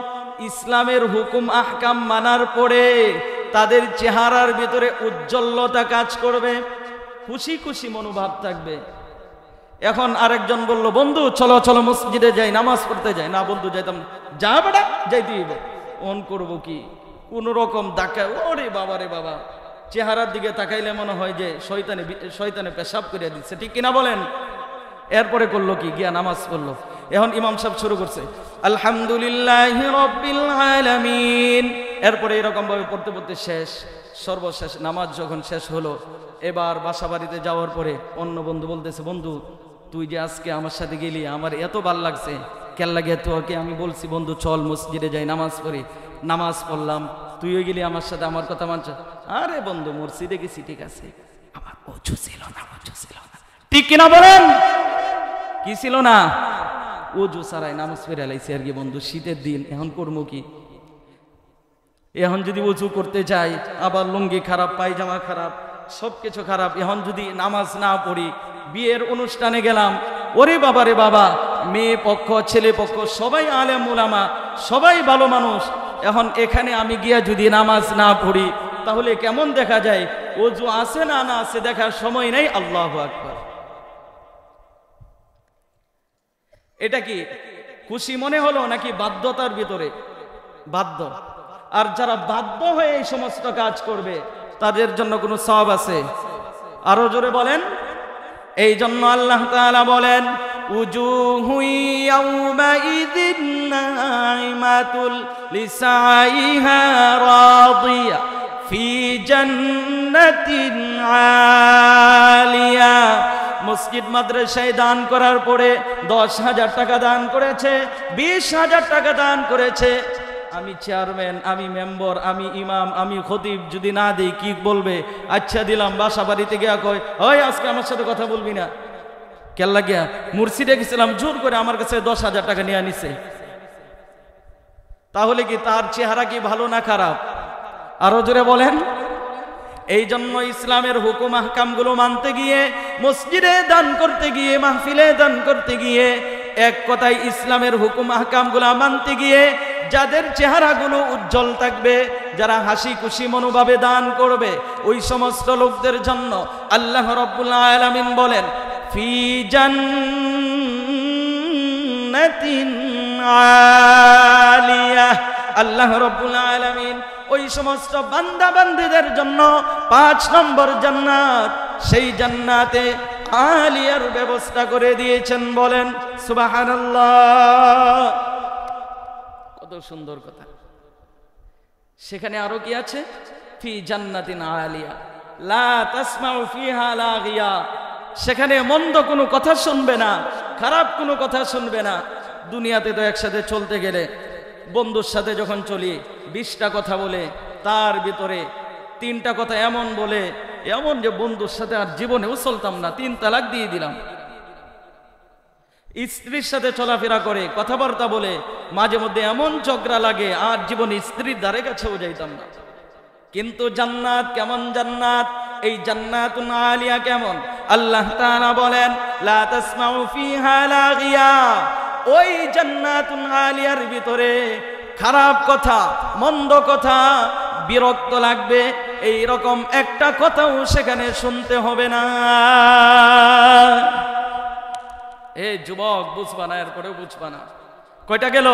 ইসলামের হুকুম আহকাম মানার পরে তাদের চেহারার ভিতরে উজ্জ্বলতা কাজ করবে, খুশি খুশি মনোভাব থাকবে। এখন আরেকজন বলল, বন্ধু চলো চলো মসজিদে যাই, নামাজ পড়তে যাই। না বন্ধু, যাইতাম। যা বেটা, যাইতে হইব। অন করবো কি? কোন রকম ডাকা, ওরে বাবা রে বাবা, চেহারার দিকে তাকাইলে মনে হয় যে শয়তানে পেশাব করে দিচ্ছে, ঠিক কিনা বলেন? এরপরে করলো কি? গিয়া নামাজ পড়লো। এখন ইমাম সাহেব শুরু করছে, আলহামদুলিল্লাহি রাব্বিল আলামিন। এরপরে এরকম ভাবে পড়তে পড়তে শেষ, সর্বশেষ নামাজ যখন শেষ হলো, এবার বাসা বাড়িতে যাওয়ার পরে অন্য বন্ধু বলতেছে, বন্ধু তুই যে আজকে আমার সাথে গেলি, আমার এত ভাল লাগছে। কেন লাগে তোকে? আমি বলছি বন্ধু চল মসজিদে যাই, নামাজ পড়ি। নামাজ পড়লাম, তুইও গেলি আমার সাথে, আমার কথা মানছ? আরে বন্ধু মসজিদে গেছি, ঠিক আছে, আমার ওযু ছিল না, ওযু ছিল না। ঠিক কিনা বলেন? কি ছিল না? ওযু ছাড়াই নামাজ পড়ে লাইছি আর কি বন্ধু, শীতের দিন, এখন করবো কি? এখন যদি ওযু করতে যাই, আবার লুঙ্গি খারাপ, পায়জামা খারাপ, সবকিছু খারাপ। এখন যদি নামাজ না পড়ি, বিয়ের অনুষ্ঠানে গেলাম, ওরে বাবা রে বাবা, মেয়ে পক্ষ ছেলে পক্ষ সবাই আলেম উলামা, সবাই ভালো মানুষ। এখন এখানে আমি গিয়া যদি নামাজ না পড়ি তাহলে কেমন দেখা যায়? ওযু আছে না না আছে দেখার সময় নেই। আল্লাহু আকবার। এটা কি খুশি মনে হলো নাকি বাধ্যতার ভিতরে? বাধ্য। আর যারা বাধ্য হয়ে এই সমস্ত কাজ করবে তাদের জন্য কোনো সওয়াব আছে? আরো জোরে বলেন। এই জন্য আল্লাহ তাআলা বলেন, উজুহু ইয়াউমাইযিন নাইমাতুল লিসাইহা রাদিয়া ফি জান্নাতিন আলিয়া। মসজিদ মাদ্রাসায় দান করার পরে 10,000 টাকা দান করেছে, 20,000 টাকা দান করেছে। আমি চেয়ারম্যান, আমি মেম্বার, আমি ইমাম, আমি খতিব যদি না দেই কি বলবে? আচ্ছা দিলাম। বাসা বাড়িতে গিয়া কয়, ওই আজকে আমার সাথে কথা বলবি না। কেল্লা গিয়া মুর্শিদে গেছিলাম, জোর করে আমার কাছে 10,000 টাকা নিয়ে নিছে। তাহলে কি তার চেহারা কি ভালো না খারাপ? আরো জোরে বলেন। এই জন্য ইসলামের হুকুম আহকামগুলো মানতে গিয়ে, মসজিদে দান করতে গিয়ে, মাহফিলে দান করতে গিয়ে, এক কথায় ইসলামের হুকুম আহকামগুলো মানতে গিয়ে যাদের চেহারাগুলো উজ্জ্বল থাকবে, যারা হাসি খুশি মনোভাবে দান করবে, ওই সমস্ত লোকদের জন্য আল্লাহ রাব্বুল আলামিন বলেন, ফি জান্নাতিন আলিয়া। আল্লাহ রাব্বুল আলামিন ওই সমস্ত বান্দা বান্দীদের জন্য 5 নম্বর জান্নাত, সেই জান্নাতে আলিয়ার ব্যবস্থা করে দিয়েছেন। বলেন সুবহানাল্লাহ। কত সুন্দর কথা। সেখানে আরো কি আছে? ফি জান্নাতিন আলিয়া লা তাসমাউ ফিহা লাগিয়া। সেখানে মন্দ কোনো কথা শুনবে না, খারাপ কোনো কথা শুনবে না। দুনিয়াতে তো একসাথে চলতে গেলে বন্ধুর সাথে যখন চলি 20টা কথা বলে, তার ভিতরে 3টা কথা এমন বলে, এমন যে বন্ধুর সাথে আর জীবনেও চলতাম না, 3 তালাক দিয়ে দিলাম। স্ত্রীর সাথে চলাফেরা করে, কথাবার্তা বলে, মাঝে মধ্যে এমন ঝগড়া লাগে আর জীবনে স্ত্রীর ধারে কাছেও যাইতাম না। কিন্তু জান্নাত কেমন জান্নাত? এই জান্নাতুন আলিয়া কেমন? আল্লাহ তাআলা বলেন, লা তাসমাউ ফিহা লাগিয়া। ওই জান্নাতুন আলিয়ার ভিতরে খারাপ কথা, মন্দ কথা, বিরক্ত লাগবে এই রকম একটা কথাও সেখানে শুনতে হবে না। এ যুবক, বুঝবা না, এরপরেও বুঝবা না। কয়টা গেল?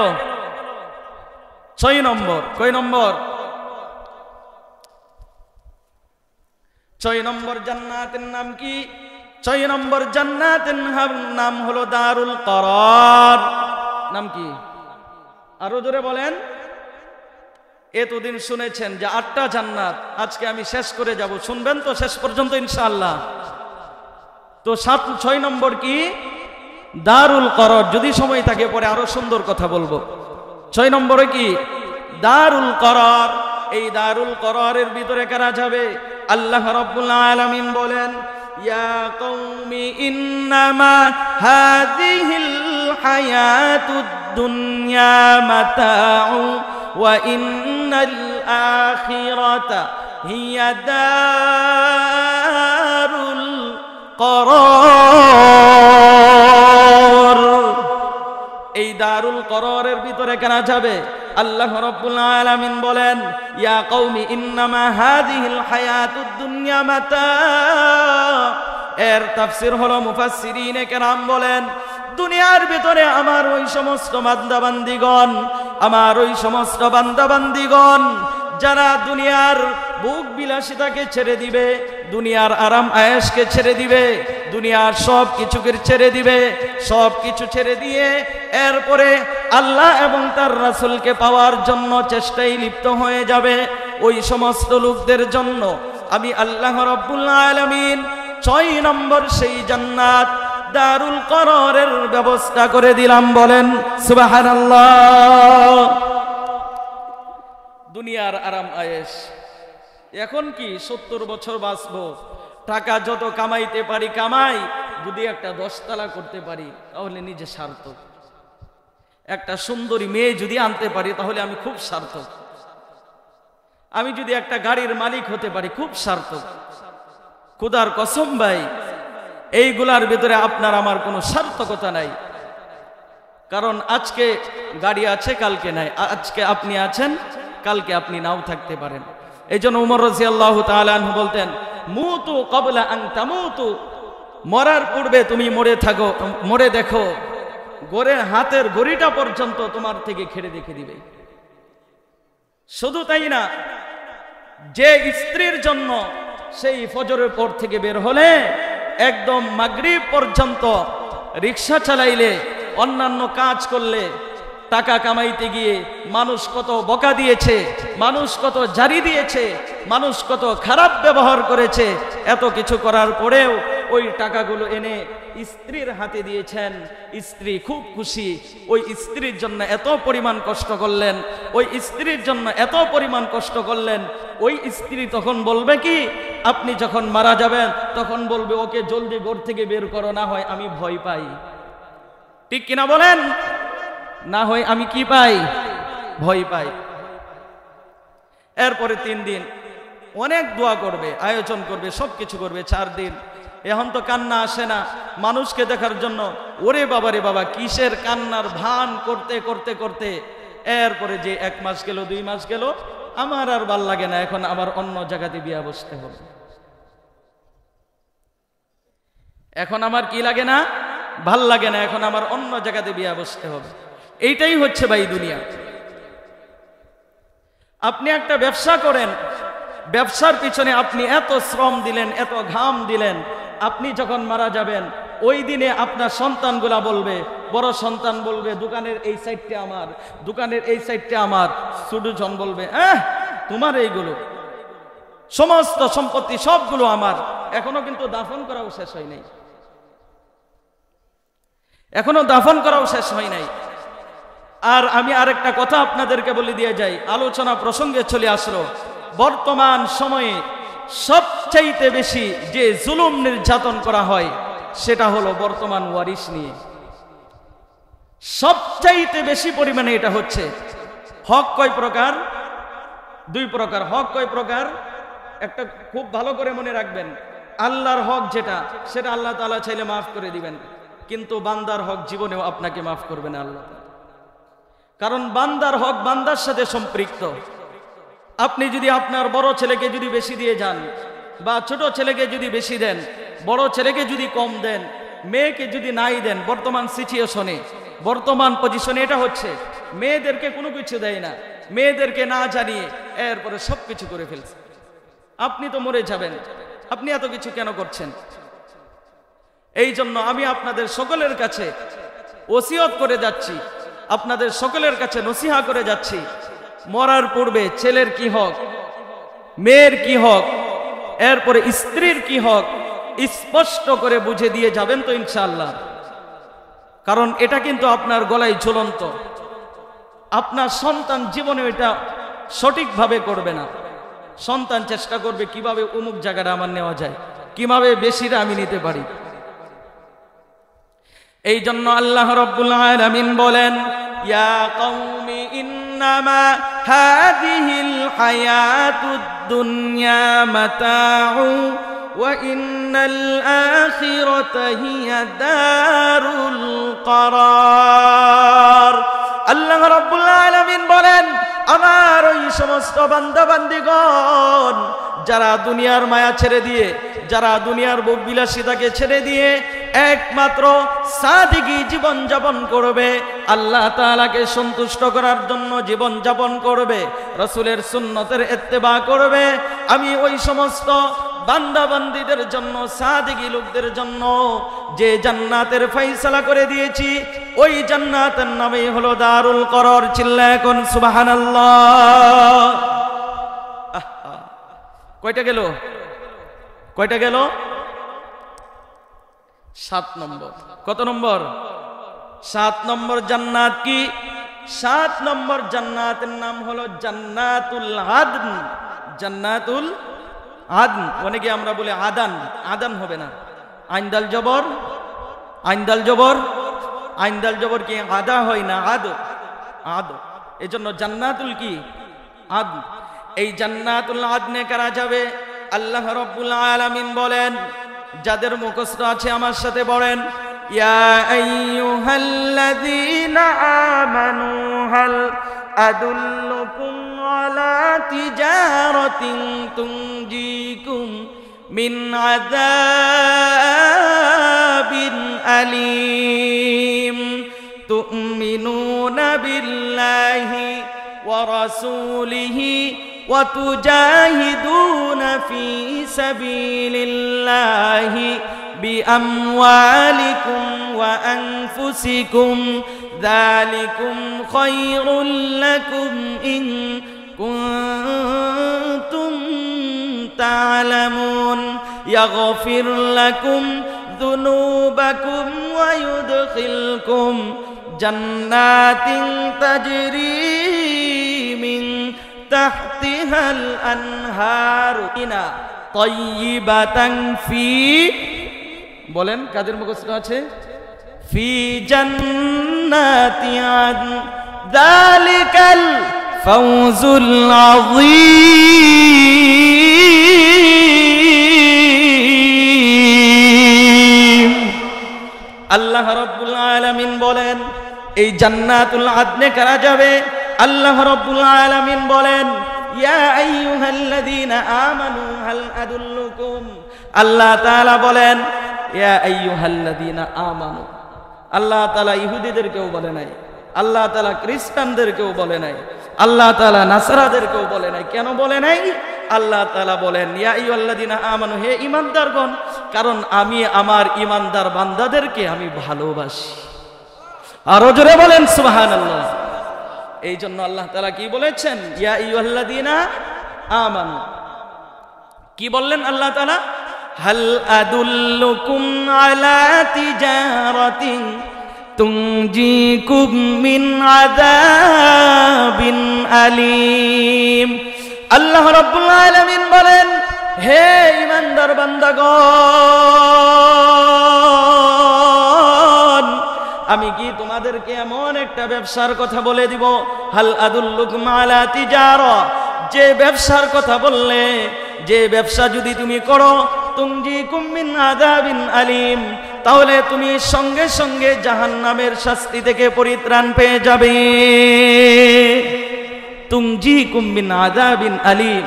6 নম্বর। কয় নম্বর? 6 নম্বর জান্নাতের নাম কি? 6 নম্বর জান্নাতের নাম হলো দারুল করার। নাম কি? আরো জোরে বলেন। এতদিন শুনেছেন যে 8টা জান্নাত, আজকে আমি শেষ করে যাব, শুনবেন তো শেষ পর্যন্ত ইনশাআল্লাহ। তো 6 নম্বর কি? দারুল করার। যদি সময় থাকে পরে আরো সুন্দর কথা বলবো। 6 নম্বরে কি? দারুল করার। এই দারুল করারের ভিতরে কারা যাবে? আল্লাহ রাব্বুল আলামিন বলেন, ইয়া কওমি ইন্নামা হাযিহিল হায়াতুদ দুনিয়া মাতাউ ওয়া ইন্নাল আখিরাতা হিয়া দারুল করার। এই দারুল করারের ভিতরে কারা যাবে? আল্লাহ রাব্বুল আলামিন বলেন, ইয়া কওমি ইন্নামা হাযিহিল হায়াতুদ দুনিয়া মাতা। এর তাফসীর হলো মুফাসসিরিনে কেরাম বলেন, দুনিয়ার ভিতরে আমার ওই সমস্ত বান্দাবান্দিগণ, আমার ওই সমস্ত বান্দাবান্দিগণ যারা দুনিয়ার ভোগ বিলাসিতাকে ছেড়ে দিবে, দুনিয়ার আরাম আয়েশকে ছেড়ে দিবে, দুনিয়ার সব কিছুকে ছেড়ে দিবে, সব কিছু ছেড়ে দিয়ে এরপরে আল্লাহ এবং তার রাসূলকে পাওয়ার জন্য চেষ্টায় লিপ্ত হয়ে যাবে, ওই সমস্ত লোকদের জন্য আমি আল্লাহ রাব্বুল আলামিন 6 নম্বর সেই জান্নাত দারুল করারের ব্যবস্থা করে দিলাম। বলেন সুবহানাল্লাহ। দুনিয়ার আরাম আয়েশ, এখন কি 70 বছর বাঁচবো, টাকা যত কামাইতে পারি কামাই, যদি একটা 10 তালা করতে পারি তাহলে নিজে সার্থক। একটা সুন্দরী মেয়ে যদি আনতে পারি তাহলে আমি খুব সার্থক। আমি যদি একটা গাড়ির মালিক হতে পারি খুব সার্থক। খোদার কসম ভাই, এইগুলার ভিতরে আপনার আমার কোনো সার্থকতা নাই। কারণ আজকে গাড়ি আছে, কালকে নাই। আজকে আপনি আছেন, কালকে আপনি নাও থাকতে পারেন। এই জন্য উমর রাদিয়াল্লাহু তাআলা আনহু বলতেন, মুতু ক্বাবলা আন তামুতু, মরার পূর্বে তুমি মরে দেখো, গোরের হাতের গড়িটা পর্যন্ত তোমার থেকে খেড়ে দেখে দিবে। শুধু তাই না, যে স্ত্রীর জন্য সেই ফজরের পর থেকে বের হলে একদম মাগরিব পর্যন্ত রিক্সা চালাইলে, অন্যান্য কাজ করলে, টাকা কামাইতে গিয়ে মানুষ কত বকা দিয়েছে, মানুষ কত জারি দিয়েছে, মানুষ কত খারাপ ব্যবহার করেছে, এত কিছু করার পরেও ওই টাকাগুলো এনে স্ত্রীর হাতে দিয়েছেন। স্ত্রী খুব খুশি। ওই স্ত্রীর জন্য এত পরিমাণ কষ্ট করলেন, ওই স্ত্রীর জন্য এত পরিমাণ কষ্ট করলেন। ওই স্ত্রী তখন বলবে কি, আপনি যখন মারা যাবেন তখন বলবে, ওকে জলদি ঘর থেকে বের করো, না হয় আমি ভয় পাই। ঠিক কিনা বলেন? না হয় আমি কি পাই? ভয় পাই। এরপরে 3 দিন অনেক দোয়া করবে, আয়োজন করবে, সবকিছু করবে। 4 দিন এখন তো কান্না আসে না মানুষকে দেখার জন্য। ওরে বাবা রে বাবা, কিসের কান্নার ভান করতে করতে করতে এরপরে যে 1 মাস গেল, 2 মাস গেল, আমার আর ভাল লাগে না, এখন আবার অন্য জায়গাতে বিয়া বসতে হবে। এখন আমার কি লাগে না? ভাল লাগে না, এখন আমার অন্য জায়গাতে বিয়া বসতে হবে। এইটাই হচ্ছে ভাই দুনিয়া। আপনি একটা ব্যবসা করেন, ব্যবসার পিছনে আপনি এত শ্রম দিলেন, এত ঘাম দিলেন, আপনি যখন মারা যাবেন ওই দিনে আপনার সন্তানগুলা বলবে, বড় সন্তান বলবে দোকানের এই সাইডটা আমার, দোকানের এই সাইডটা আমার। ছোটজন বলবে, তোমার এইগুলো সমস্ত সম্পত্তি সবগুলো আমার। এখনো কিন্তু দাফন করাও শেষ হয় নাই, এখনো দাফন করাও শেষ হয় নাই। আর আমি আরেকটা কথা আপনাদেরকে বলে দিয়ে যাই, আলোচনা প্রসঙ্গে চলে আসলো। বর্তমান সময়ে সবচাইতে বেশি যে জুলুম নির্যাতন করা হয় সেটা হলো বর্তমান ওয়ারিশ নিয়ে। সবচাইতে বেশি পরিমাণে এটা হচ্ছে। হক কয় প্রকার? 2 প্রকার। হক কয় প্রকার? একটা খুব ভালো করে মনে রাখবেন, আল্লাহর হক যেটা, সেটা আল্লাহ তাআলা চাইলে মাফ করে দিবেন, কিন্তু বান্দার হক জীবনেও আপনাকে মাফ করবে না আল্লাহ। কারণ বান্দার হক বান্দার সাথে সম্পৃক্ত। আপনি যদি আপনার বড় ছেলেকে যদি বেশি দিয়ে যান, বা ছোট ছেলেকে যদি বেশি দেন, বড় ছেলেকে যদি কম দেন, মেয়েকে যদি নাই দেন, বর্তমান সিচুয়েশনে, বর্তমান পজিশনে এটা হচ্ছে, মেয়েদেরকে কোনো কিছু দেয় না, মেয়েদেরকে না জানিয়ে এরপরে সব কিছু করে ফেলছে। আপনি তো মরে যাবেন, আপনি এত কিছু কেন করছেন? এই জন্য আমি আপনাদের সকলের কাছে ওসিয়ত করে যাচ্ছি, আপনাদের সকলের কাছে নসিহা করে যাচ্ছি, মরার পূর্বে ছেলের কি হক, মেয়ের কি হক, এরপরে স্ত্রীর কি হক স্পষ্ট করে বুঝে দিয়ে যাবেন তো ইনশাআল্লাহ। কারণ এটা কিন্তু আপনার গলায় ঝুলন্ত। আপনার সন্তান জীবনে এটা সঠিকভাবে করবে না। সন্তান চেষ্টা করবে কিভাবে অমুক জায়গাটা আমার নেওয়া যায়, কিভাবে বেশিটা আমি নিতে পারি। এই জন্য আল্লাহ রাব্বুল আলামিন বলেন, ইয়া কওমি ইন্নামা হাযিহিল হায়াতুদ দুনিয়া মাতাউ ওয়া ইন্নাল আখিরাতা হিয়া দারুল করার। আল্লাহ রাব্বুল আলামিন বলেন, আমার ওই সমস্ত বান্দা বান্দিগণ যারা দুনিয়ার মায়া ছেড়ে দিয়ে, যারা দুনিয়ার ভোগ বিলাসিতাকে ছেড়ে দিয়ে একমাত্র সাদিগি জীবন যাপন করবে, আল্লাহ তাআলাকে সন্তুষ্ট করার জন্য জীবন যাপন করবে, রাসূলের সুন্নতের ইত্তেবা করবে, আমি ওই সমস্ত বান্দা বান্দীদের জন্য, সাদিগি লোকদের জন্য যে জান্নাতের ফয়সালা করে দিয়েছি, ওই জান্নাতের নামই হলো দারুল করার। চিল্লায় কোন সুবহানাল্লাহ। কয়টা গেল? কয়টা গেল? 7 নম্বর। কত নম্বর? 7 নম্বর জান্নাত কি? 7 নম্বর জান্নাতের নাম হলো জান্নাতুল আদন। জান্নাতুল আদন, অনেকে আমরা বলে আদান, আদান হবে না, আইনদাল জবর, আইনদাল জবর, আইনদাল জবর কি আদা হয় না, আদ, আদ। এই জন্য জান্নাতুল কি? আদন। এই জান্নাতুল আদনে কারা যাবে? আল্লাহ রাব্বুল আলামিন বলেন, যাদের মুখস্থ আছে আমার সাথে বলেন, ইয়া আইয়ুহাল্লাযীনা আমানু হাল আদুল্লুকুম আলা তিজারাতিন তুনজিকুম মিন আযাবিন আলীম তু'মিনুনা বিল্লাহি ওয়া রাসূলিহি ওয়া তুজাহিদুনা ফি সাবিলিল্লাহি বিআমওয়ালিকুম ওয়া আনফুসিকুম যালিকুম খায়রুল লাকুম ইন কুনতুম তা'লামুন ইয়াগফির লাকুম যুনুবাকুম ওয়া ইউদখিলকুম জান্নাতিন তাজরি মিন তাহতিহাল আনহার তাইয়িবাতান ফি বলেন কাদের মুখস্থ আছে ফি জান্নাতি আদন যালিকাল ফাওজুল আযীম আল্লাহ রাব্বুল আলামিন বলেন এই জান্নাতুল আদনে কারা যাবে আল্লাহ রাব্বুল আলামিন বলেন ইয়া আইয়ুহাল্লাযীনা আমানু হাল আদুল্লুকুম আল্লাহ তাআলা বলেন ইয়া আইয়ুহাল্লাযীনা আমানু আল্লাহ তাআলা ইহুদিদেরকেও বলে নাই আল্লাহ তাআলা খ্রিস্টানদেরকেও বলে নাই আল্লাহ তাআলা নাসারাদেরকেও বলে নাই কেন বলে নাই আল্লাহ তাআলা বলেন ইয়া আইয়ুহাল্লাযীনা আমানু হে ঈমানদারগণ কারণ আমি আমার ঈমানদার বান্দাদেরকে আমি ভালোবাসি আরো জোরে বলেন সুবহানাল্লাহ এই জন্য আল্লাহ তাআলা কি বলেছেন ইয়া আইয়ুহাল্লাযীনা আমানু কি বললেন আল্লাহ তাআলা হাল আদুল্লুকুম আলা তিজারাতিন তুনজিকুম মিন আযাবিন আলীম আল্লাহ রাব্বুল আলামিন বলেন হে ঈমানদার বান্দাগণ আমি কি তোমাদেরকে এমন একটা ব্যবসার কথা বলে দিব হাল আদুল্লুকুম আলা তিজারা যে ব্যবসার কথা বললে যে ব্যবসা যদি তুমি করো তুনজিকুম মিন আযাবিন আলীম তাহলে তুমি সঙ্গে সঙ্গে জাহান্নামের শাস্তি থেকে পরিত্রাণ পেয়ে যাবে তুনজিকুম মিন আযাবিন আলীম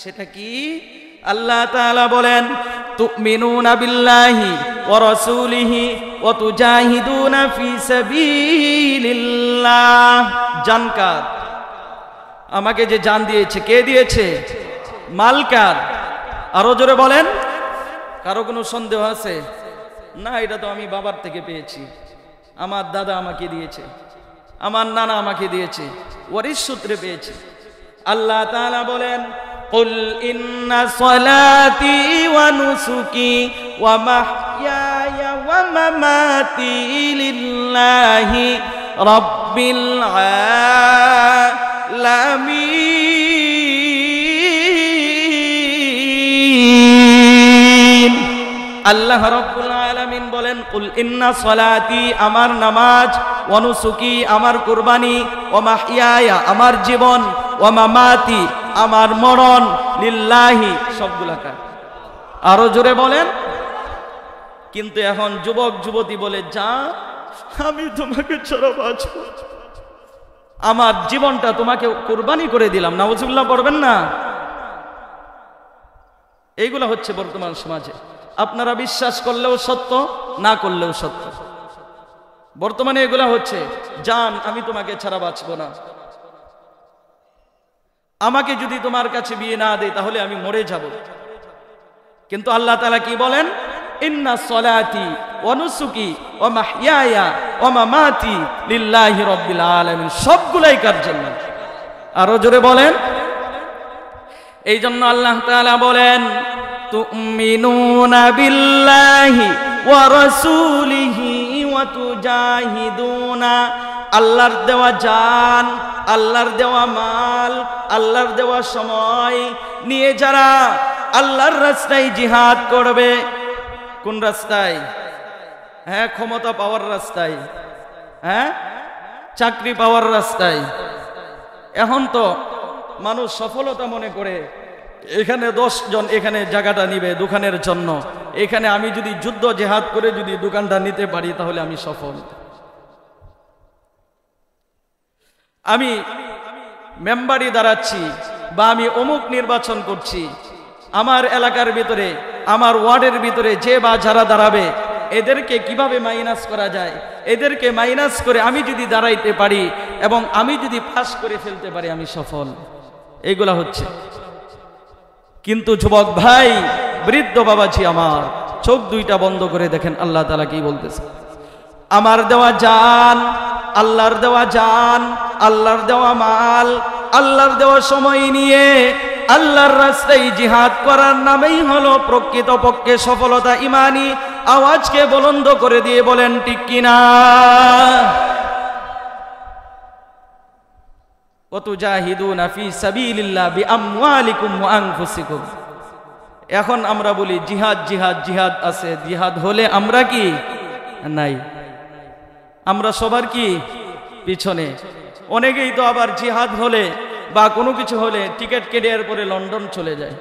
সেটা কি আল্লাহ তাআলা বলেন তু'মিনুনা বিল্লাহি ওয়া রাসূলিহি ওয়া তুজাহিদুনা ফি সাবিলিল্লাহ জানকার আমাকে যে জান দিয়েছে কে দিয়েছে মালকার আরো জোরে বলেন কারো কোনো সন্দেহ আছে না এটা তো আমি বাবার থেকে পেয়েছি আমার দাদা আমাকে দিয়েছে আমার নানা আমাকে দিয়েছে ওয়ারিস সূত্রে পেয়েছি আল্লাহ তাআলা বলেন কুল ইন্না সলাতি ওয়া নুসুকি ওয়া মাহইয়ায়া ওয়া মামাতি লিল্লাহি রাব্বিল আলামিন আল্লাহ রাব্বুল আলামিন বলেন কুল ইন্না সলাতি আমার নামাজ ওয়া নুসুকি আমার কুরবানি ওয়া মাহইয়ায়া আমার জীবন ওয়া মামাতি আমার মরণ লিল্লাহি সবগুলা কার আরো জোরে বলেন কিন্তু এখন যুবক যুবতী বলে যা আমি তোমাকে ছাড়া বাঁচব আমার জীবনটা তোমাকে কুরবানি করে দিলাম নাউজুবিল্লাহ পড়বেন না এইগুলা হচ্ছে বর্তমান সমাজে আপনারা বিশ্বাস করলেও সত্য না করলেও সত্য বর্তমানে এগুলা হচ্ছে জান আমি তোমাকে ছাড়া বাঁচব না আমাকে যদি তোমার কাছে বিয়ে না দেয় তাহলে আমি মরে যাব কিন্তু আল্লাহ তাআলা কি বলেন ইন্না সলাতি ওয়া নুসুকি ওয়া মাহইয়ায়া ওয়া মামাতি লিল্লাহি রাব্বিল আলামিন সবগুলাই কার জন্য আরো জোরে বলেন এই জন্য আল্লাহ তাআলা বলেন তু'মিনুনা বিল্লাহি ওয়া রাসূলিহি ওয়া তুজাহিদুনা আল্লাহর দেওয়া জান আল্লাহর দেওয়া মাল আল্লাহর দেওয়া সময় নিয়ে যারা আল্লাহর রাস্তায় জিহাদ করবে কোন রাস্তায় হ্যাঁ ক্ষমতা পাওয়ার রাস্তায় হ্যাঁ চাকরি পাওয়ার রাস্তায় এখন তো মানুষ সফলতা মনে করে এখানে 10 জন এখানে জায়গাটা নিবে দোকানের জন্য এখানে আমি যদি যুদ্ধ জেহাদ করে যদি দোকানটা নিতে পারি তাহলে আমি সফল। আমি মেম্বারি দাঁড়াচ্ছি বা আমি অমুক নির্বাচন করছি, আমার এলাকার ভিতরে আমার ওয়ার্ডের ভিতরে যে বা যারা দাঁড়াবে এদেরকে কিভাবে মাইনাস করা যায়, এদেরকে মাইনাস করে আমি যদি দাঁড়াইতে পারি এবং আমি যদি পাস করে ফেলতে পারি আমি সফল। এইগুলা হচ্ছে। কিন্তু যুবক ভাই, বৃদ্ধ বাবাজি আমার, চোখ দুইটা বন্ধ করে দেখেন আল্লাহ তাআলা কি বলতেছে। আমার দেওয়া জান, আল্লাহর দেওয়া জান, আল্লাহর দেওয়া মাল, আল্লাহর দেওয়া সময় নিয়ে আল্লাহর রাস্তায় জিহাদ করার নামেই হলো প্রকৃতপক্ষে সফলতা। ইমানি আওয়াজকে বুলন্দ করে দিয়ে বলেন ঠিক কিনা? ওয়াতুজাহিদুনা ফি সাবিলিল্লাহ বিআমওয়ালিকুম ওয়া আনফুসিকুম। এখন আমরা বলি জিহাদ জিহাদ জিহাদ আছে, জিহাদ হলে আমরা কি নাই? আমরা সবার কি পিছনে। অনেকেই তো আবার জিহাদ হলে বা কোনো কিছু হলে টিকিট কেটে এরপরে লন্ডন চলে যায়।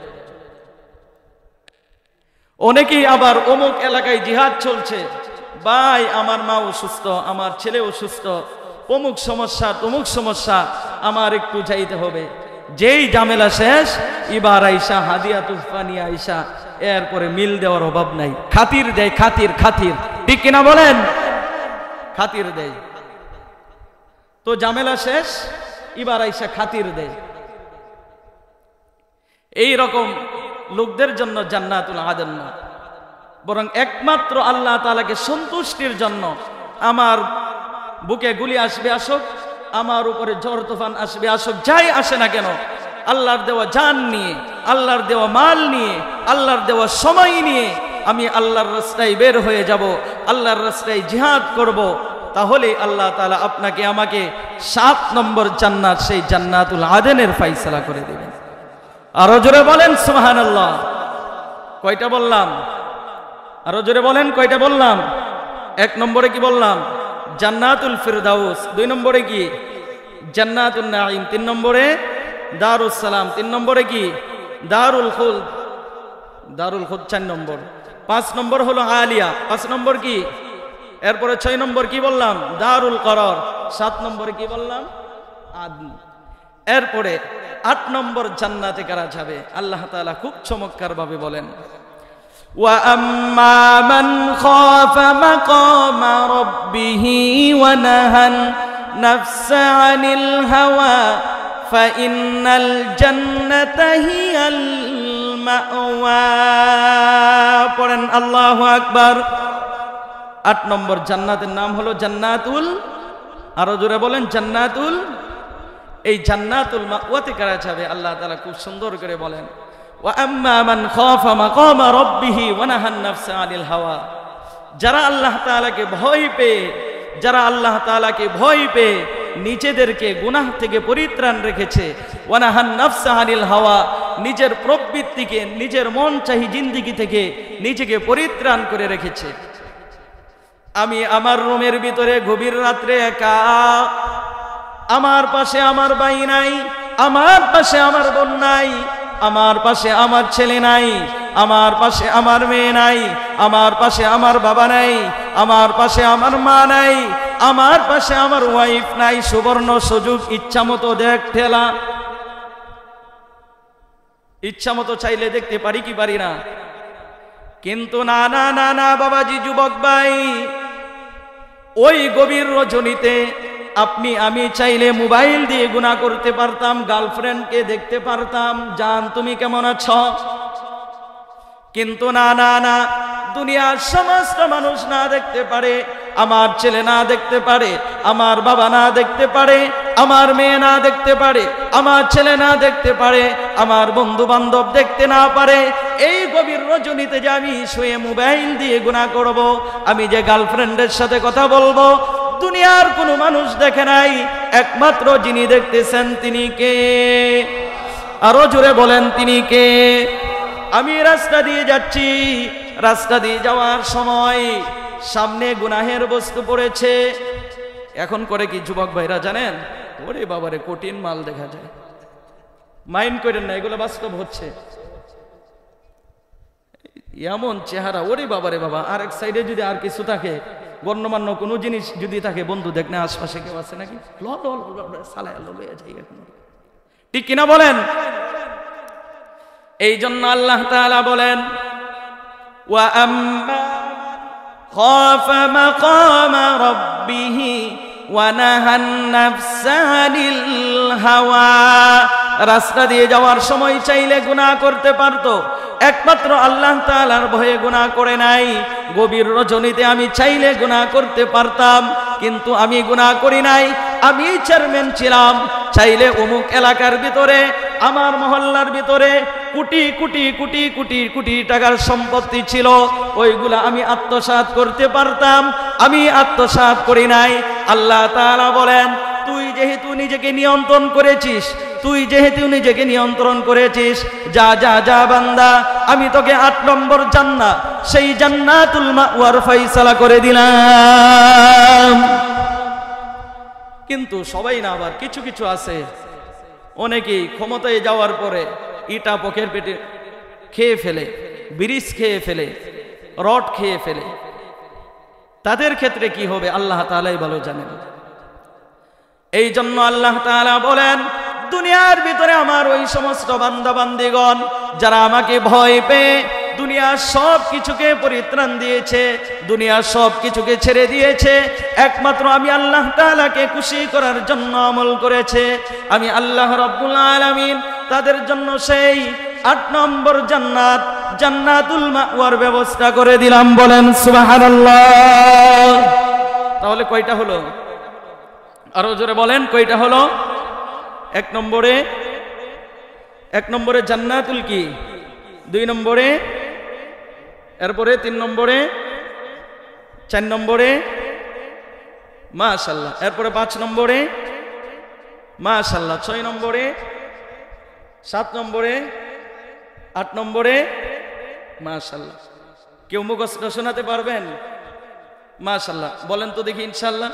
অনেকেই আবার অমুক এলাকায় জিহাদ চলছে, ভাই আমার মা অসুস্থ, আমার ছেলে অসুস্থ, অমুক সমস্যা তমুক সমস্যা, আমার একটু যাইতে হবে। যেই ঝামেলা শেষ, এবার আইসা হাদিয়া তুফা নিয়ে আইসা এরপরে মিল দেওয়ার অভাব নাই। খাতির দেয়, খাতির খাতির, ঠিক কিনা বলেন? খাতির দেয়। তো ঝামেলা শেষ, এবার আইসা খাতির দেয়। এই রকম লোকদের জন্য জান্নাতুল আদন না, বরং একমাত্র আল্লাহ তাআলাকে সন্তুষ্টির জন্য আমার বুকে গুলি আসবে আসুক, আমার উপরে ঝড় তুফান আসবে আসুক, যাই আসে না কেন, আল্লাহর দেওয়া জান নিয়ে, আল্লাহর দেওয়া মাল নিয়ে, আল্লাহর দেওয়া সময় নিয়ে আমি আল্লাহর রাস্তায় বের হয়ে যাব, আল্লাহর রাস্তায় জিহাদ করব। তাহলে আল্লাহ তাআলা আপনাকে আমাকে 7 নম্বর জান্নাত, সেই জান্নাতুল আদনের ফয়সালা করে দেবেন। আরো জোরে বলেন সুবহানাল্লাহ। কয়টা বললাম? আরো জোরে বলেন কয়টা বললাম? 1 নম্বরে কি বললাম? জান্নাতুল ফিরদাউস। 2 নম্বরে কি? জান্নাতুন নাঈম। 3 নম্বরে দারুস সালাম। 3 নম্বরে কি? দারুল খুলদ। দারুল খুলদ 4 নম্বর। 5 নম্বর হলো আলিয়া। 5 নম্বর কি? এরপরে 6 নম্বর কি বললাম? দারুল করার। 7 নম্বরে কি বললাম? আদন। এরপরে 8 নম্বর জান্নাতে কারা যাবে? আল্লাহ তাআলা খুব চমৎকার ভাবে বলেন, ওয়া আম্মা মান খাফা মাকামা রাব্বিহি ওয়া নাহান নাফসা আনিল হাওয়া ফাইন্নাল জান্নাতা হিয়াল মাওয়া। পড়েন আল্লাহু আকবার। 8 নম্বর জান্নাতের নাম হলো জান্নাতুল, আরো জোরে বলেন জান্নাতুল। এই জান্নাতুল মাওয়াতে কারা যাবে? আল্লাহ তাআলা খুব সুন্দর করে বলেন, ওয়া আম্মা মান খাফা মাকামা রাব্বিহি ওয়া নাহান নাফসা আনিল হাওয়া। যারা আল্লাহ তাআলাকে ভয় পেয়ে, যারা আল্লাহ তাআলাকে ভয় পেয়ে নিজেদেরকে গুনাহ থেকে পরিত্রাণ রেখেছে, ওয়া নাহান নাফসা আনিল হাওয়া, নিজের প্রবৃত্তিকে, নিজের মন চাহি জিন্দেগি থেকে নিজেকে পরিত্রাণ করে রেখেছে। আমি আমার রুমের ভিতরে গভীর রাত্রে একা, আমার পাশে আমার ভাই নাই, আমার পাশে আমার বোন নাই, আমার পাশে আমার ছেলে নাই, আমার পাশে আমার মেয়ে নাই, আমার পাশে আমার বাবা নাই, আমার পাশে আমার মা নাই, আমার পাশে আমার ওয়াইফ নাই। সুবর্ণ সুযোগ, ইচ্ছা মতো দেখ ঠেলা, ইচ্ছা মতো চাইলে দেখতে পারি কি পারি না? কিন্তু না না না না বাবাজি, যুবক ভাই, ওই গভীর রজনীতে আপনি আমি চাইলে মোবাইল দিয়ে গুনাহ করতে পারতাম, গার্লফ্রেন্ডকে দেখতে পারতাম, জান তুমি কেমন আছো। কিন্তু না না না, দুনিয়ার সমস্ত মানুষ না দেখতে পারে, আমার ছেলে না দেখতে পারে, আমার বাবা না দেখতে পারে, আমার মেয়ে না দেখতে পারে, আমার ছেলে না দেখতে পারে, আমার বন্ধু বান্ধব দেখতে না পারে, এই গভীর রজনীতে যে আমি শুয়ে মোবাইল দিয়ে গুনাহ করব, আমি যে গার্লফ্রেন্ডের সাথে কথা বলবো, দুনিয়ার কোনো মানুষ দেখে নাই, একমাত্র যিনি দেখতেছেন তিনি কে? আরো জোরে বলেন তিনি কে? আমি রাস্তা দিয়ে যাচ্ছি, রাস্তা দিয়ে যাওয়ার সময় সামনে গুনাহের বস্তু পড়েছে। এখন করে কি যুবক ভাইরা জানেন? ওরে বাবারে, কঠিন মাল দেখা যায়। মাইন্ড করেন না, এগুলো বাস্তব হচ্ছে। এমন চেহারা, ওরে বাবা রে বাবা। আর এক সাইডে যদি আর কিছু থাকে, গণ্যমান্য কোনো জিনিস যদি থাকে, বন্ধু দেখ না আশপাশে কেউ আছে নাকি, ঠিক কিনা বলেন? এই জন্য আল্লাহ তাআলা বলেন, ওয়া আম্মা খাফা মাকামা রাব্বিহি ওয়া নাহান নাফসা আনিল হাওয়া। রাস্তা দিয়ে যাওয়ার সময় চাইলে গুনাহ করতে পারতো, একমাত্র আল্লাহ তাআলার ভয়ে গুনাহ করে নাই। গভীর রজনীতে আমি চাইলে গুনাহ করতে পারতাম, কিন্তু আমি গুনাহ করি নাই। আমি চেয়ারম্যান ছিলাম, চাইলে অমুক এলাকার ভিতরে, আমার মহল্লার ভিতরে কোটি কোটি কোটি কোটি কোটি টাকার সম্পত্তি ছিল, ওইগুলা আমি আত্মসাৎ করতে পারতাম, আমি আত্মসাৎ করি নাই। আল্লাহ তাআলা বলেন, তুই যেহেতু নিজেকে নিয়ন্ত্রণ করেছিস, যা যা যা বান্দা, আমি তোকে 8 নম্বর জান্নাত, সেই জান্নাতুল মাওয়ার ফয়সালা করে দিলাম। কিন্তু সবাই না, আবার কিছু কিছু আছে, অনেকেই ক্ষমতায় যাওয়ার পরে ইটা পকের পেটে খেয়ে ফেলে, ব্রিজ খেয়ে ফেলে, রড খেয়ে ফেলে। তাদের ক্ষেত্রে কি হবে আল্লাহ তাআলাই ভালো জানেন। এই জন্য আল্লাহ তাআলা বলেন, দুনিয়ার ভিতরে আমার ওই সমস্ত বান্দা বান্দিগণ যারা আমাকে ভয় পেয়ে দুনিয়ার সব কিছুকে পরিত্রাণ দিয়েছে, দুনিয়ার সব কিছুকে ছেড়ে দিয়েছে, একমাত্র আমি আল্লাহ তাআলাকে খুশি করার জন্য আমল করেছে, আমি আল্লাহ রাব্বুল আলামিন তাদের জন্য সেই 8 নম্বর জান্নাত, জান্নাতুল মাওয়ার ব্যবস্থা করে দিলাম। বলেন সুবহানাল্লাহ। তাহলে কয়টা হলো? আরো জোরে বলেন, কয়টা হলো? 1 নম্বরে জান্নাতুল কি, 2 নম্বরে, এরপরে 3 নম্বরে, 4 নম্বরে মাশাআল্লাহ, এরপরে 5 নম্বরে মাশাআল্লাহ, 6 নম্বরে, 7 নম্বরে, 8 নম্বরে মাশাআল্লাহ। কেউ মুখস্থ শোনাতে পারবেন? মাশাআল্লাহ বলেন তো দেখি ইনশাআল্লাহ।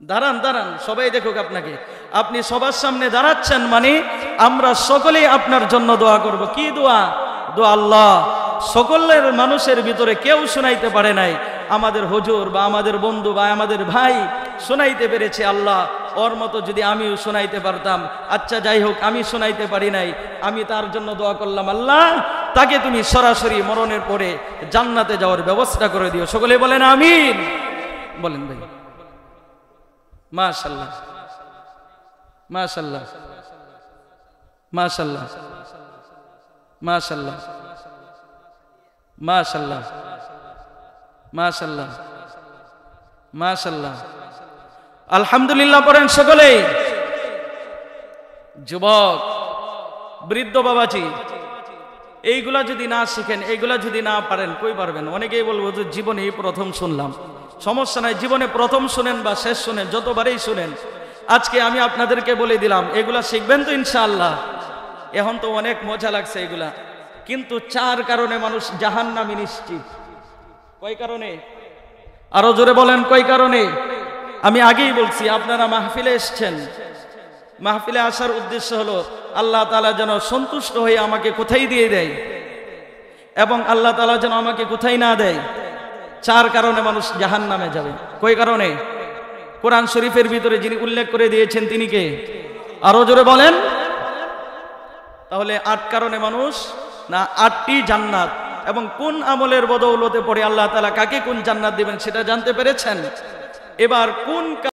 দাঁড়ান দাঁড়ান, সবাই দেখুক আপনাকে। আপনি সবার সামনে দাঁড়াচ্ছেন মানে আমরা সকলেই আপনার জন্য দোয়া করব। কি দোয়া? দোয়া আল্লাহ সকলের মানুষের ভিতরে কেউ শোনাইতে পারে নাই, আমাদের হুজুর বা আমাদের বন্ধু বা আমাদের ভাই শোনাইতে পেরেছে। আল্লাহ ওর মতো যদি আমিও শোনাইতে পারতাম। আচ্ছা যাই হোক, আমি শোনাইতে পারি নাই, আমি তার জন্য দোয়া করলাম, আল্লাহ তাকে তুমি সরাসরি মরণের পরে জান্নাতে যাওয়ার ব্যবস্থা করে দিও। সকলে বলেন আমিন। বলেন ভাই। মাশাআল্লাহ মাশাআল্লাহ মাশাআল্লাহ মাশাআল্লাহ মাশাআল্লাহ মাশাআল্লাহ মাশাআল্লাহ। আলহামদুলিল্লাহ পড়েন সকলেই। যুবক, বৃদ্ধ বাবাজি, এইগুলা যদি না শিখেন, এইগুলা যদি না পারেন, কই পারবেন? অনেকেই বলবো যে জীবনে এই প্রথম শুনলাম। সমস্যা নাই, জীবনে প্রথম শুনেন বা শেষ শুনেন, যতবারই শুনেন। আজকে আমি আপনাদেরকে বলে দিলাম, এগুলা শিখবেন তো ইনশাআল্লাহ। এখন তো অনেক মজা লাগছে এগুলা, কিন্তু 4 কারণে মানুষ জাহান্নামী নিশ্চিত। কয় কারণে? আরো জোরে বলেন, কয় কারণে? আমি আগেই বলছি, আপনারা মাহফিলে এসেছেন, মাহফিলে আসার উদ্দেশ্য হলো আল্লাহ তাআলা যেন সন্তুষ্ট হয়ে আমাকে কোথায় দিয়ে দেয়, এবং আল্লাহ তাআলা যেন আমাকে কোথায় না দেয়। 4 কারণে মানুষ জাহান্নামে যাবে। কয় কারণে? কোরআন শরীফের ভিতরে যিনি উল্লেখ করে দিয়েছেন তিনি কে? আরো জোরে বলেন। তাহলে 8 কারণে মানুষ, না 8টি জান্নাত, এবং কোন আমলের বদৌলতে পড়ে আল্লাহ তাআলা কাকে কোন জান্নাত দিবেন সেটা জানতে পেরেছেন। এবার কোন